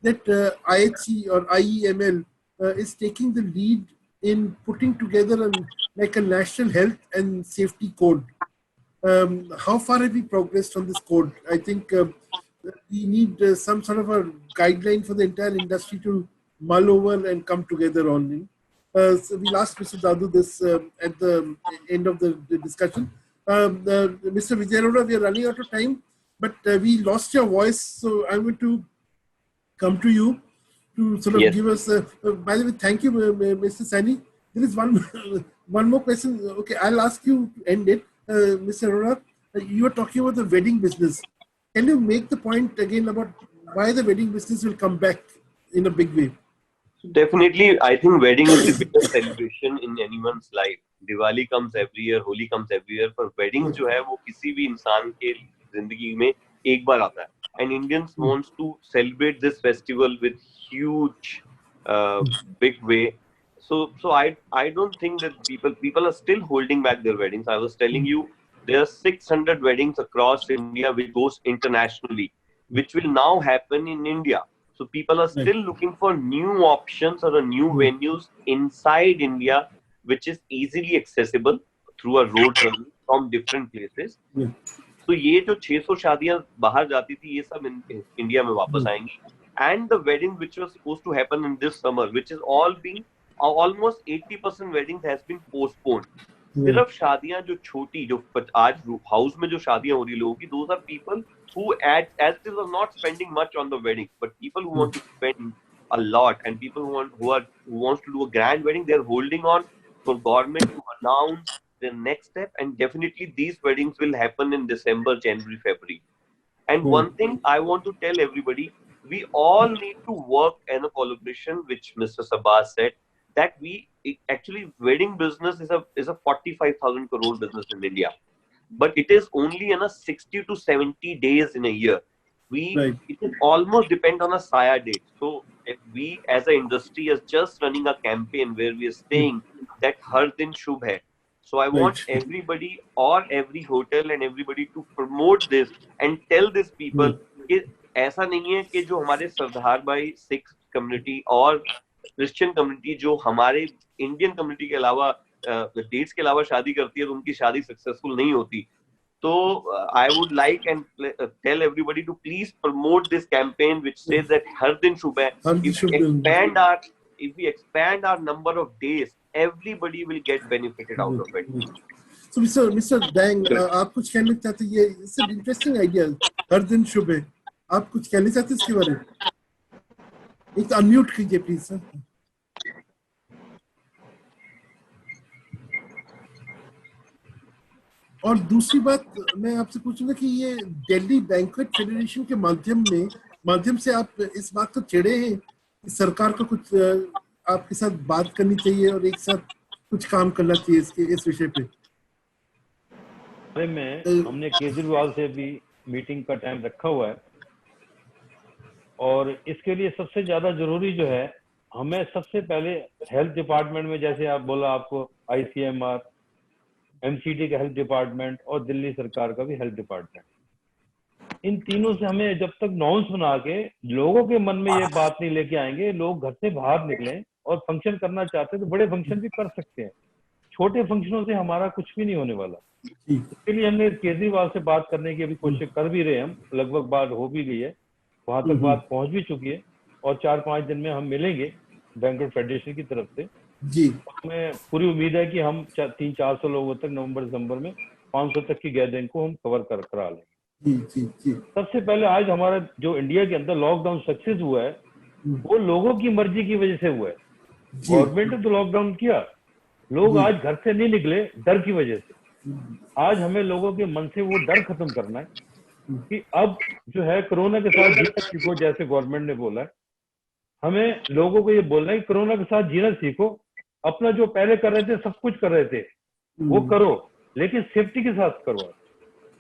A: that IHC or IEML is taking the lead in putting together like a national health and safety code. How far have we progressed on this code? I think we need some sort of a guideline for the entire industry to mull over and come together on. So we'll ask Mr. Dadu this at the end of the discussion. Mr. Vijay Arora, we are running out of time, but we lost your voice, so I'm going to come to you to sort of give us. By the way, thank you, Mr. Sani. There is one more question. Okay, I'll ask you to end it. Mr. Arora, you were talking about the wedding business. Can you make the point again about why the wedding business will come back in a big way?
I: Definitely, I think wedding is the biggest celebration in anyone's life. Diwali comes every year, Holi comes every year, पर wedding जो है वो किसी भी इंसान के जिंदगी में एक बार आता है. And Indians wants to celebrate this festival with huge, big way. So I don't think that people are still holding back their weddings. I was telling you, there are 600 weddings across India which goes internationally, which will now happen in India. So people are still looking for new options or new venues inside India, which is easily accessible through a road travel from different places. So ये जो 600 शादियां बाहर जाती थी, ये सब India में वापस आएंगी. And the wedding which was supposed to happen in this summer, which is all being almost 80% weddings has been postponed. सिर्फ शादियां जो छोटी जो आज हाउस में जो शादियां हो रही लोगों की, those are people who as it is are not spending much on the wedding, but people who want to spend a lot and people who wants to do a grand wedding, they are holding on for government to announce the next step, and definitely these weddings will happen in December, January, February. And one thing I want to tell everybody, we all need to work in a collaboration, which Mr. Sabah said, that actually wedding business is a 45,000 crore business in India. But it is only in a 60 to 70 days in a year. It is almost depend on a Saya date. So if we as an industry is just running a campaign where we are saying that Har Din Shubh Hai. So I want everybody or every hotel and everybody to promote this and tell these people कि ऐसा नहीं है कि जो हमारे सरदार भाई Sikh community और Christian community जो हमारे इंडियन कम्युनिटी के अलावा डेट्स के अलावा शादी करती है तो उनकी शादी सक्सेसफुल नहीं होती. तो I would like and tell everybody to please promote this campaign which says that Har Din Shubh Hai. If we expand our number of days, everybody will get benefited out of it.
A: So Mr. Dang, आप कुछ कहना चाहते हैं? ये it's an interesting idea. हर दिन शुभ है. आप कुछ कहना चाहते हैं इसके बारे में? एक अनम्यूट कीजिए प्लीज सर. और दूसरी बात मैं आपसे पूछूंगा कि ये दिल्ली बैंक्वेट फेडरेशन के माध्यम से आप इस बात को छेड़े हैं कि सरकार को कुछ आपके साथ बात करनी चाहिए और एक साथ कुछ काम करना चाहिए इस विषय पे.
H: में हमने केजरीवाल से भी मीटिंग का टाइम रखा हुआ है और इसके लिए सबसे ज्यादा जरूरी जो है, हमें सबसे पहले हेल्थ डिपार्टमेंट में, जैसे आप बोला आपको ICMR, MCD का हेल्थ डिपार्टमेंट और दिल्ली सरकार का भी हेल्थ डिपार्टमेंट, इन तीनों से हमें जब तक नॉर्म्स बना के लोगों के मन में ये बात नहीं लेके आएंगे, लोग घर से बाहर निकलें और फंक्शन करना चाहते हैं तो बड़े फंक्शन भी कर सकते हैं. छोटे फंक्शनों से हमारा कुछ भी नहीं होने वाला. इसके लिए हमने केजरीवाल से बात करने की अभी कोशिश कर भी रहे. हम लगभग बात हो भी गई है, वहां तक बात पहुंच भी चुकी है और 4-5 दिन में हम मिलेंगे बैंक्वेट फेडरेशन की तरफ से जी. हमें पूरी उम्मीद है कि हम 300-400 लोगों तक नवंबर दिसंबर में 500 तक की गैदरिंग को हम कवर करा लेंगे. सबसे पहले आज हमारा जो इंडिया के अंदर लॉकडाउन सक्सेस हुआ है वो लोगों की मर्जी की वजह से हुआ है. गवर्नमेंट ने तो लॉकडाउन किया, लोग आज घर से नहीं निकले डर की वजह से. आज हमें लोगों के मन से वो डर खत्म करना है कि अब जो है कोरोना के साथ जीना सीखो, जैसे गवर्नमेंट ने बोला है. हमें लोगों को ये बोलना है कि कोरोना के साथ जीना सीखो. अपना जो पहले कर रहे थे, सब कुछ कर रहे थे, वो करो. लेकिन सेफ्टी के साथ करवाएं।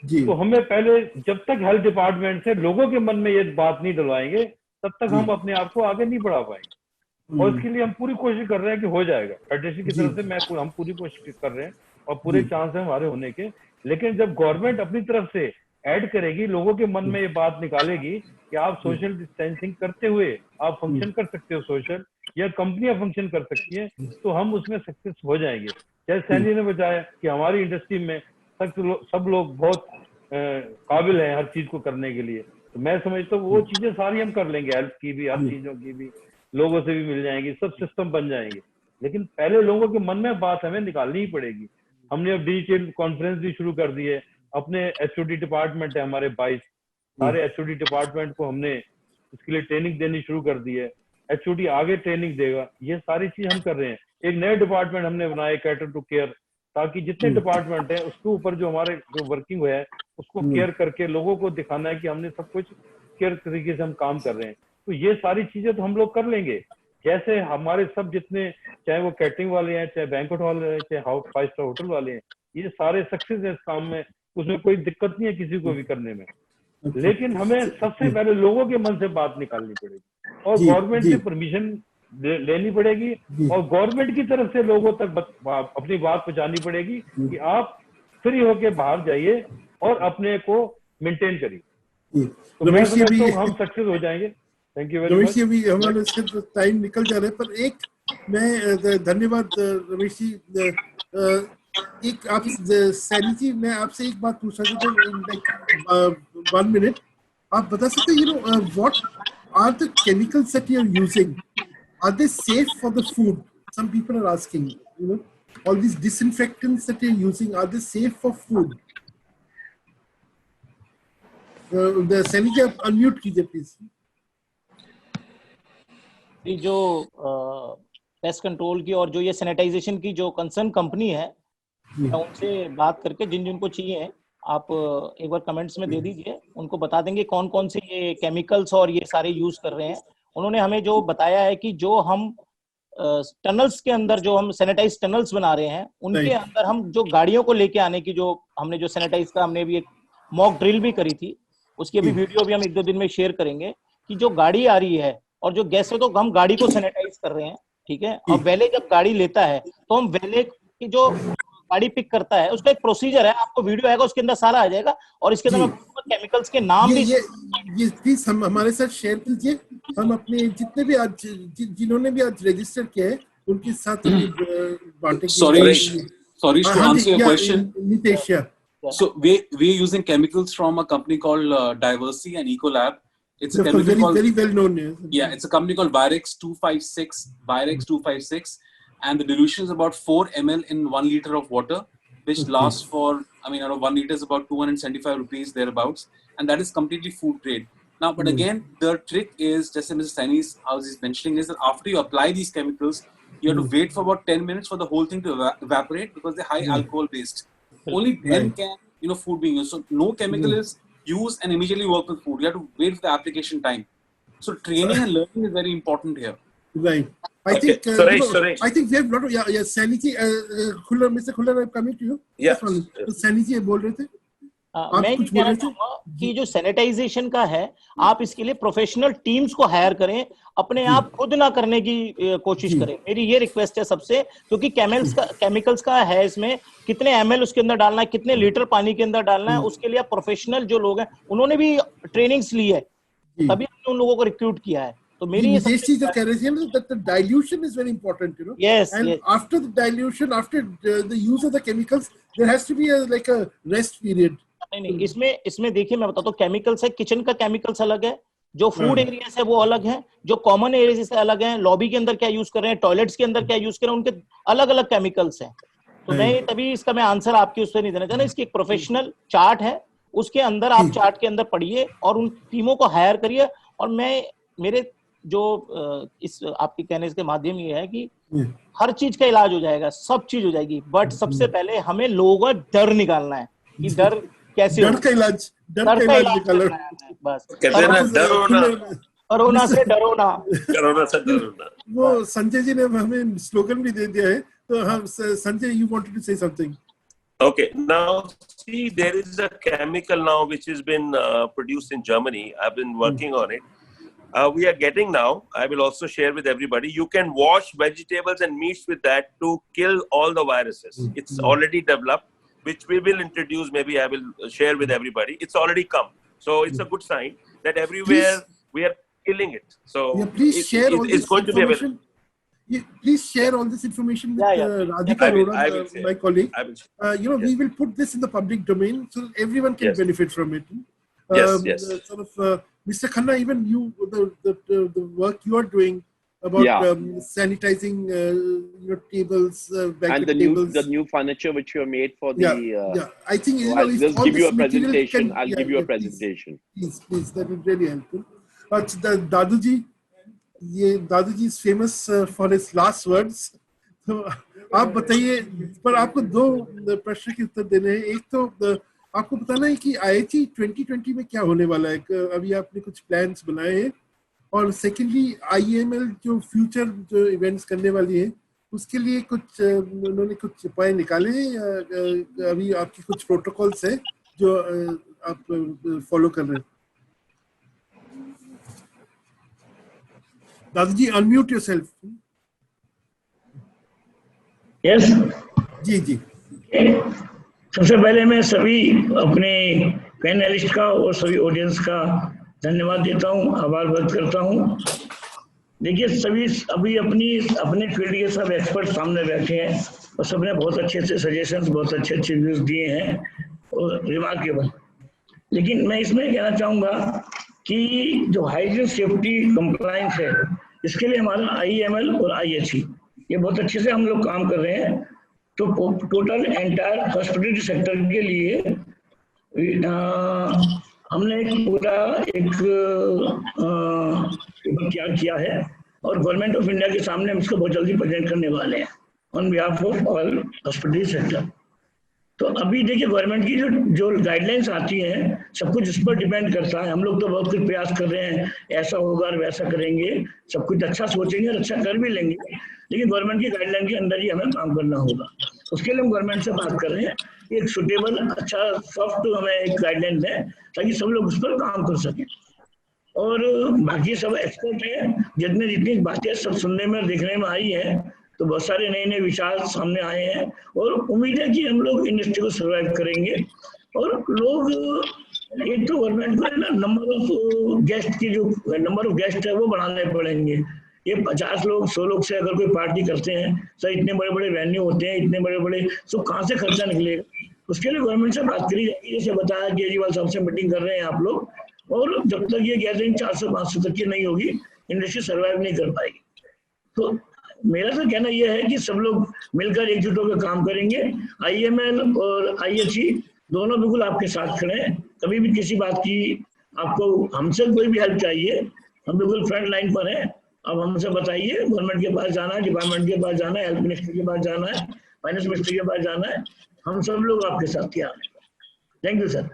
A: जी
H: तो हमें पहले, जब तक हेल्थ डिपार्टमेंट से लोगों के मन में ये बात नहीं डलवाएंगे, तब तक
A: जी
H: हम अपने आप को आगे नहीं बढ़ा पाएंगे। और इसके लिए हम पूरी कोशिश कर रहे हैं कि हो जाएगा। फेडरेशन की
A: जी
H: तरफ से हम पूरी कोशिश कर रहे हैं और पूरे
A: जी
H: चांस है हमारे होने के। लेकिन जब गवर्नमेंट अपनी तरफ से ऐड करेगी, लोगों के मन में ये बात निकालेगी कि आप सोशल डिस्टेंसिंग करते हुए आप फंक्शन कर सकते हो सोशल, या कंपनियां फंक्शन कर सकती हैं, तो हम उसमें सक्सेस हो जाएंगे। जैसे सैनी ने बताया कि हमारी इंडस्ट्री में सब लोग बहुत काबिल हैं हर चीज को करने के लिए। तो मैं समझता हूँ वो चीजें सारी हम कर लेंगे, हेल्थ की भी, हर चीजों की भी, लोगों से भी मिल जाएंगी, सब सिस्टम बन जाएंगे। लेकिन पहले लोगों के मन में बात हमें निकालनी ही पड़ेगी। हमने अब डिजिटल कॉन्फ्रेंस भी शुरू कर दी है। अपने एचओडी डिपार्टमेंट है हमारे 22, सारे एचओडी डिपार्टमेंट को हमने इसके लिए ट्रेनिंग देनी शुरू कर दी है। एचओडी आगे ट्रेनिंग देगा, ये सारी चीज हम कर रहे हैं। एक नए डिपार्टमेंट हमने बनाया, कैटर टू केयर, ताकि जितने डिपार्टमेंट है उसके ऊपर जो हमारे जो वर्किंग है उसको केयर करके लोगों को दिखाना है कि हमने सब कुछ केयर तरीके से हम काम कर रहे हैं। तो ये सारी चीजें तो हम लोग कर लेंगे। जैसे हमारे सब जितने, चाहे वो कैटरिंग वाले हैं, चाहे बैंक्वेट वाले हैं, चाहे 5 स्टार होटल वाले हैं, ये सारे सक्सेस है इस काम में, उसमें कोई दिक्कत नहीं है किसी को भी करने में। लेकिन हमें सबसे पहले लोगों के मन से बात निकालनी पड़ेगी और गवर्नमेंट से परमिशन लेनी पड़ेगी और गवर्नमेंट की तरफ से लोगों तक अपनी बात पहुंचानी पड़ेगी कि आप फ्री होके बाहर जाइए और अपने को मेंटेन करिए। तो मैं समझता हूँ हम सक्सेस हो जाएंगे। Thank you very much.
A: Ramesh ji, अभी हमारे इसके टाइम निकल जा रहे हैं, पर एक मैं धन्यवाद रमेश जी। एक आप सैनी जी, मैं आपसे एक बात पूछ रहा था, 1 मिनट आप बता सकते हैं, what are the chemicals that you are using, are they safe for the food? Some people are asking, all these disinfectants that you're using, are they safe for food? The Sani ji, unmute कीजिए please.
L: जो pest control की और जो ये sanitisation की जो concern company है, मैं उनसे बात करके जिनको चाहिए आप एक बार कमेंट्स में दे दीजिए, उनको बता देंगे कौन कौन से ये केमिकल्स और ये सारे यूज कर रहे हैं। उन्होंने हमें जो बताया है कि जो हम टनल्स के अंदर जो हम सैनिटाइज टनल्स बना रहे हैं, उनके अंदर हम जो गाड़ियों को लेके आने की जो हमने जो सैनिटाइज का हमने भी एक मॉक ड्रिल भी करी थी, उसकी अभी वीडियो भी हम 1-2 दिन में शेयर करेंगे कि जो गाड़ी आ रही है और जो गैस है, तो हम गाड़ी को सैनिटाइज कर रहे हैं, ठीक है। और वैले जब गाड़ी लेता है तो हम वैले की जो गाड़ी पिक करता है उसका एक प्रोसीजर है, आपको वीडियो आएगा उसके अंदर सारा आ जाएगा और इसके अंदर केमिकल्स के नाम भी
A: ये प्लीज हम हमारे साथ शेयर कीजिए। हम अपने जितने भी आज जिन्होंने भी आज रजिस्टर किया है उनके साथ बांटेंगे।
F: Sorry to answer your question.
A: Nitesh,
F: So we're using chemicals from a company called Diversity and Ecolab. It's a chemical called,
A: very well known.
F: Yeah, it's a company called Virex 256, and the dilution is about 4 ml in 1 liter of water, which lasts for, out of 1 liter is about 275 rupees thereabouts, and that is completely food grade. Now, but again, the trick is, just as Mr. Sainy's house is mentioning, is that after you apply these chemicals, you have to wait for about 10 minutes for the whole thing to evaporate because they're high alcohol based. Only then can food be used. So no chemical is used and immediately work with food. You have to wait for the application time. So training and learning is very important here.
A: Right. I think I think we have lot of Sani ji, Khullar, Mr. Khullar, I'm coming to you.
E: Yes.
A: Sani ji बोल रहे थे।
L: मैं ये कहना चाहूंगा कि जो sanitisation का है, आप इसके लिए प्रोफेशनल टीम्स को हायर करें, अपने आप खुद ना करने की कोशिश करें। मेरी ये रिक्वेस्ट है सबसे, क्योंकि केमिकल्स का है, इसमें कितने ml उसके अंदर डालना है, कितने लीटर पानी के अंदर डालना है, उसके लिए प्रोफेशनल जो लोग हैं उन्होंने भी ट्रेनिंग्स ली है, तभी हमने उन लोगों को रिक्रूट किया है। तो मेरी ये
A: चीज जो कह रहे थे that the dilution is very important,
L: Yes.
A: And
L: yes.
A: after the dilution, after the use of the chemicals, there has to be like a rest period.
L: नहीं, इसमें देखिए मैं बताता हूँ, केमिकल्स है, किचन का केमिकल्स अलग है, जो फूड एरिया है वो अलग है, जो कॉमन एरिया से अलग है, लॉबी के अंदर क्या यूज कर रहे हैं, टॉयलेट्स के अंदर क्या यूज कर रहे हैं, उनके अलग अलग केमिकल्स हैं। तो मैं तभी इसका मैं आंसर आपके उस पर नहीं देना चाहता। इसकी एक प्रोफेशनल चार्ट है, उसके अंदर आप चार्ट के अंदर पढ़िए और उन टीमों को हायर करिए। और मेरे जो इस आपके कहने के माध्यम ये है कि हर चीज का इलाज हो जाएगा, सब चीज हो जाएगी, बट सबसे पहले हमें लोगों का डर निकालना है कि डर कैसे,
A: डर का इलाज निकालना है।
L: बस
E: कहते हैं ना, डरो ना,
L: कोरोना से डरो ना,
E: कोरोना से डरो ना।
A: वो संजय जी ने हमें स्लोगन भी दे दिया है, तो हम Sanjay, you wanted to say something.
E: Okay, now see, there is a chemical now which has been produced in Germany. I've been working on it. We are getting now, I will also share with everybody, you can wash vegetables and meats with that to kill all the viruses. It's already developed, which we will introduce, maybe I will share with everybody. It's already come. So it's a good sign that everywhere we are killing it. So
A: please share all
E: it's
A: this
E: going to be available.
A: information. Please share all this information with Radhika Arora, my colleague. We will put this in the public domain so that everyone can benefit from it. Mr. Khanna, even you, the work you are doing about sanitizing, tables,
G: and the new furniture which you have made for the.
A: I think
G: I'll just give you a presentation. I'll give you a presentation.
A: Please, that would really helpful. But the Dadu ji is famous for his last words. तो आप बताइए, पर आपको दो प्रश्न के उत्तर देने हैं. एक तो आपको बताना है कि IHE 2020 में क्या होने वाला है. अभी आपने कुछ प्लान्स बनाए हैं, और सेकेंडली IEML जो फ्यूचर जो इवेंट्स करने वाली है उसके लिए कुछ उन्होंने कुछ उपाय निकाले हैं. अभी आपकी कुछ प्रोटोकॉल्स हैं जो आप फॉलो कर रहे हैं. दादू जी, अनम्यूट योरसेल्फ.
M: यस
A: जी.
M: सबसे पहले मैं सभी अपने पैनलिस्ट का और सभी ऑडियंस का धन्यवाद देता हूं, आभार व्यक्त करता हूं. देखिए, सभी अभी अपने फील्ड के सब एक्सपर्ट सामने बैठे हैं और सबने बहुत अच्छे सजेशंस, बहुत अच्छे व्यूज दिए हैं और रिमार्केबल. लेकिन मैं इसमें कहना चाहूँगा कि जो हाइजीन सेफ्टी कंप्लायंस है, इसके लिए हमारा IEML और IHE ये बहुत अच्छे से हम लोग काम कर रहे हैं. तो टोटल एंटायर हॉस्पिटलिटी सेक्टर के लिए हमने पूरा एक क्या किया है और गवर्नमेंट ऑफ इंडिया के सामने हम इसको बहुत जल्दी प्रेजेंट करने वाले हैं on behalf of all hospitality sector. तो अभी देखिए, गवर्नमेंट की जो गाइडलाइंस आती हैं, सब कुछ इस पर डिपेंड करता है. हम लोग तो बहुत कुछ प्रयास कर रहे हैं, ऐसा होगा और वैसा करेंगे, सब कुछ अच्छा सोचेंगे और अच्छा कर भी लेंगे, लेकिन गवर्नमेंट की गाइडलाइन के अंदर ही हमें काम करना होगा. उसके लिए हम गवर्नमेंट से बात कर रहे हैं, एक सुटेबल अच्छा सॉफ्ट हमें एक गाइडलाइन दें ताकि सब लोग उस पर काम कर सकें. और बाकी सब एक्सपर्ट हैं, जितनी बातें सब सुनने में देखने में आई है, तो बहुत सारे नए विचार सामने आए हैं और उम्मीद है कि हम लोग इंडस्ट्री को सर्वाइव करेंगे. और लोग एक तो गवर्नमेंट को नंबर ऑफ गेस्ट है वो बढ़ाने पड़ेंगे. ये 50 लोग 100 लोग से अगर कोई पार्टी करते हैं, सर इतने बड़े बड़े वेन्यू होते हैं, इतने बड़े बड़े, तो कहाँ से खर्चा निकलेगा. उसके लिए गवर्नमेंट से बात करी जाएगी. जैसे बताया, केजरीवाल साहब से मीटिंग कर रहे हैं आप लोग, और जब तक ये गैदरिंग 400-500 तक की नहीं होगी, इंडस्ट्री सर्वाइव नहीं कर पाएगी. तो मेरा तो कहना यह है कि सब लोग मिलकर एकजुट होकर काम करेंगे. IEML और IHE दोनों बिल्कुल आपके साथ खड़े हैं. कभी भी किसी बात की आपको हमसे कोई भी हेल्प चाहिए, हम बिल्कुल फ्रंट लाइन पर हैं. अब हमसे बताइए, गवर्नमेंट के पास जाना है, डिपार्टमेंट के पास जाना है, हेल्थ मिनिस्टर के पास जाना है, फाइनेंस मिनिस्टर के पास जाना है, हम सब लोग आपके साथ तैयार हैं. Thank you sir.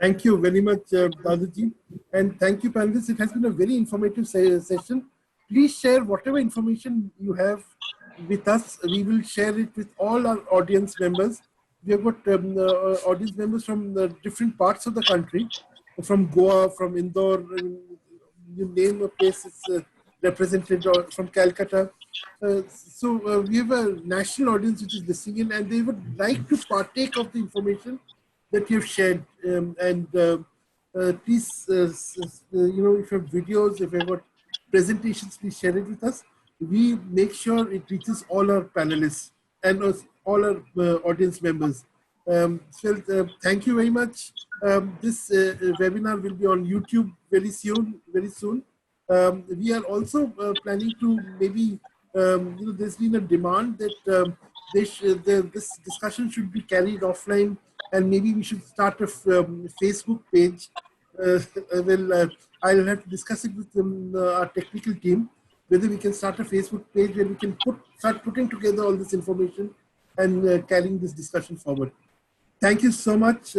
A: Thank you very much, Daduji, and thank you, panelists. It has been a very informative session. Please share whatever information you have with us. We will share it with all our audience members. We have got audience members from the different parts of the country, from Goa, from Indore, you name a place it's represented, or from Calcutta. So we have a national audience which is listening in, and they would like to partake of the information that you've shared. Please, if you have videos, if you have got presentations, please share it with us. We make sure it reaches all our panelists and all our audience members. Thank you very much. This webinar will be on YouTube very soon. We are also planning to maybe, there's been a demand that this discussion should be carried offline, and maybe we should start a Facebook page. I'll have to discuss it with our technical team, whether we can start a Facebook page where we can start putting together all this information and carrying this discussion forward. Thank you so much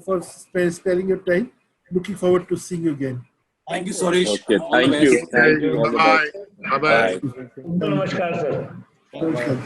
A: for sparing your time. Looking forward to seeing you again.
F: Thank you, Suresh.
G: Okay, thank you.
B: Bye. Bye. Bye.
M: Namaskar, sir.
A: Namaskar.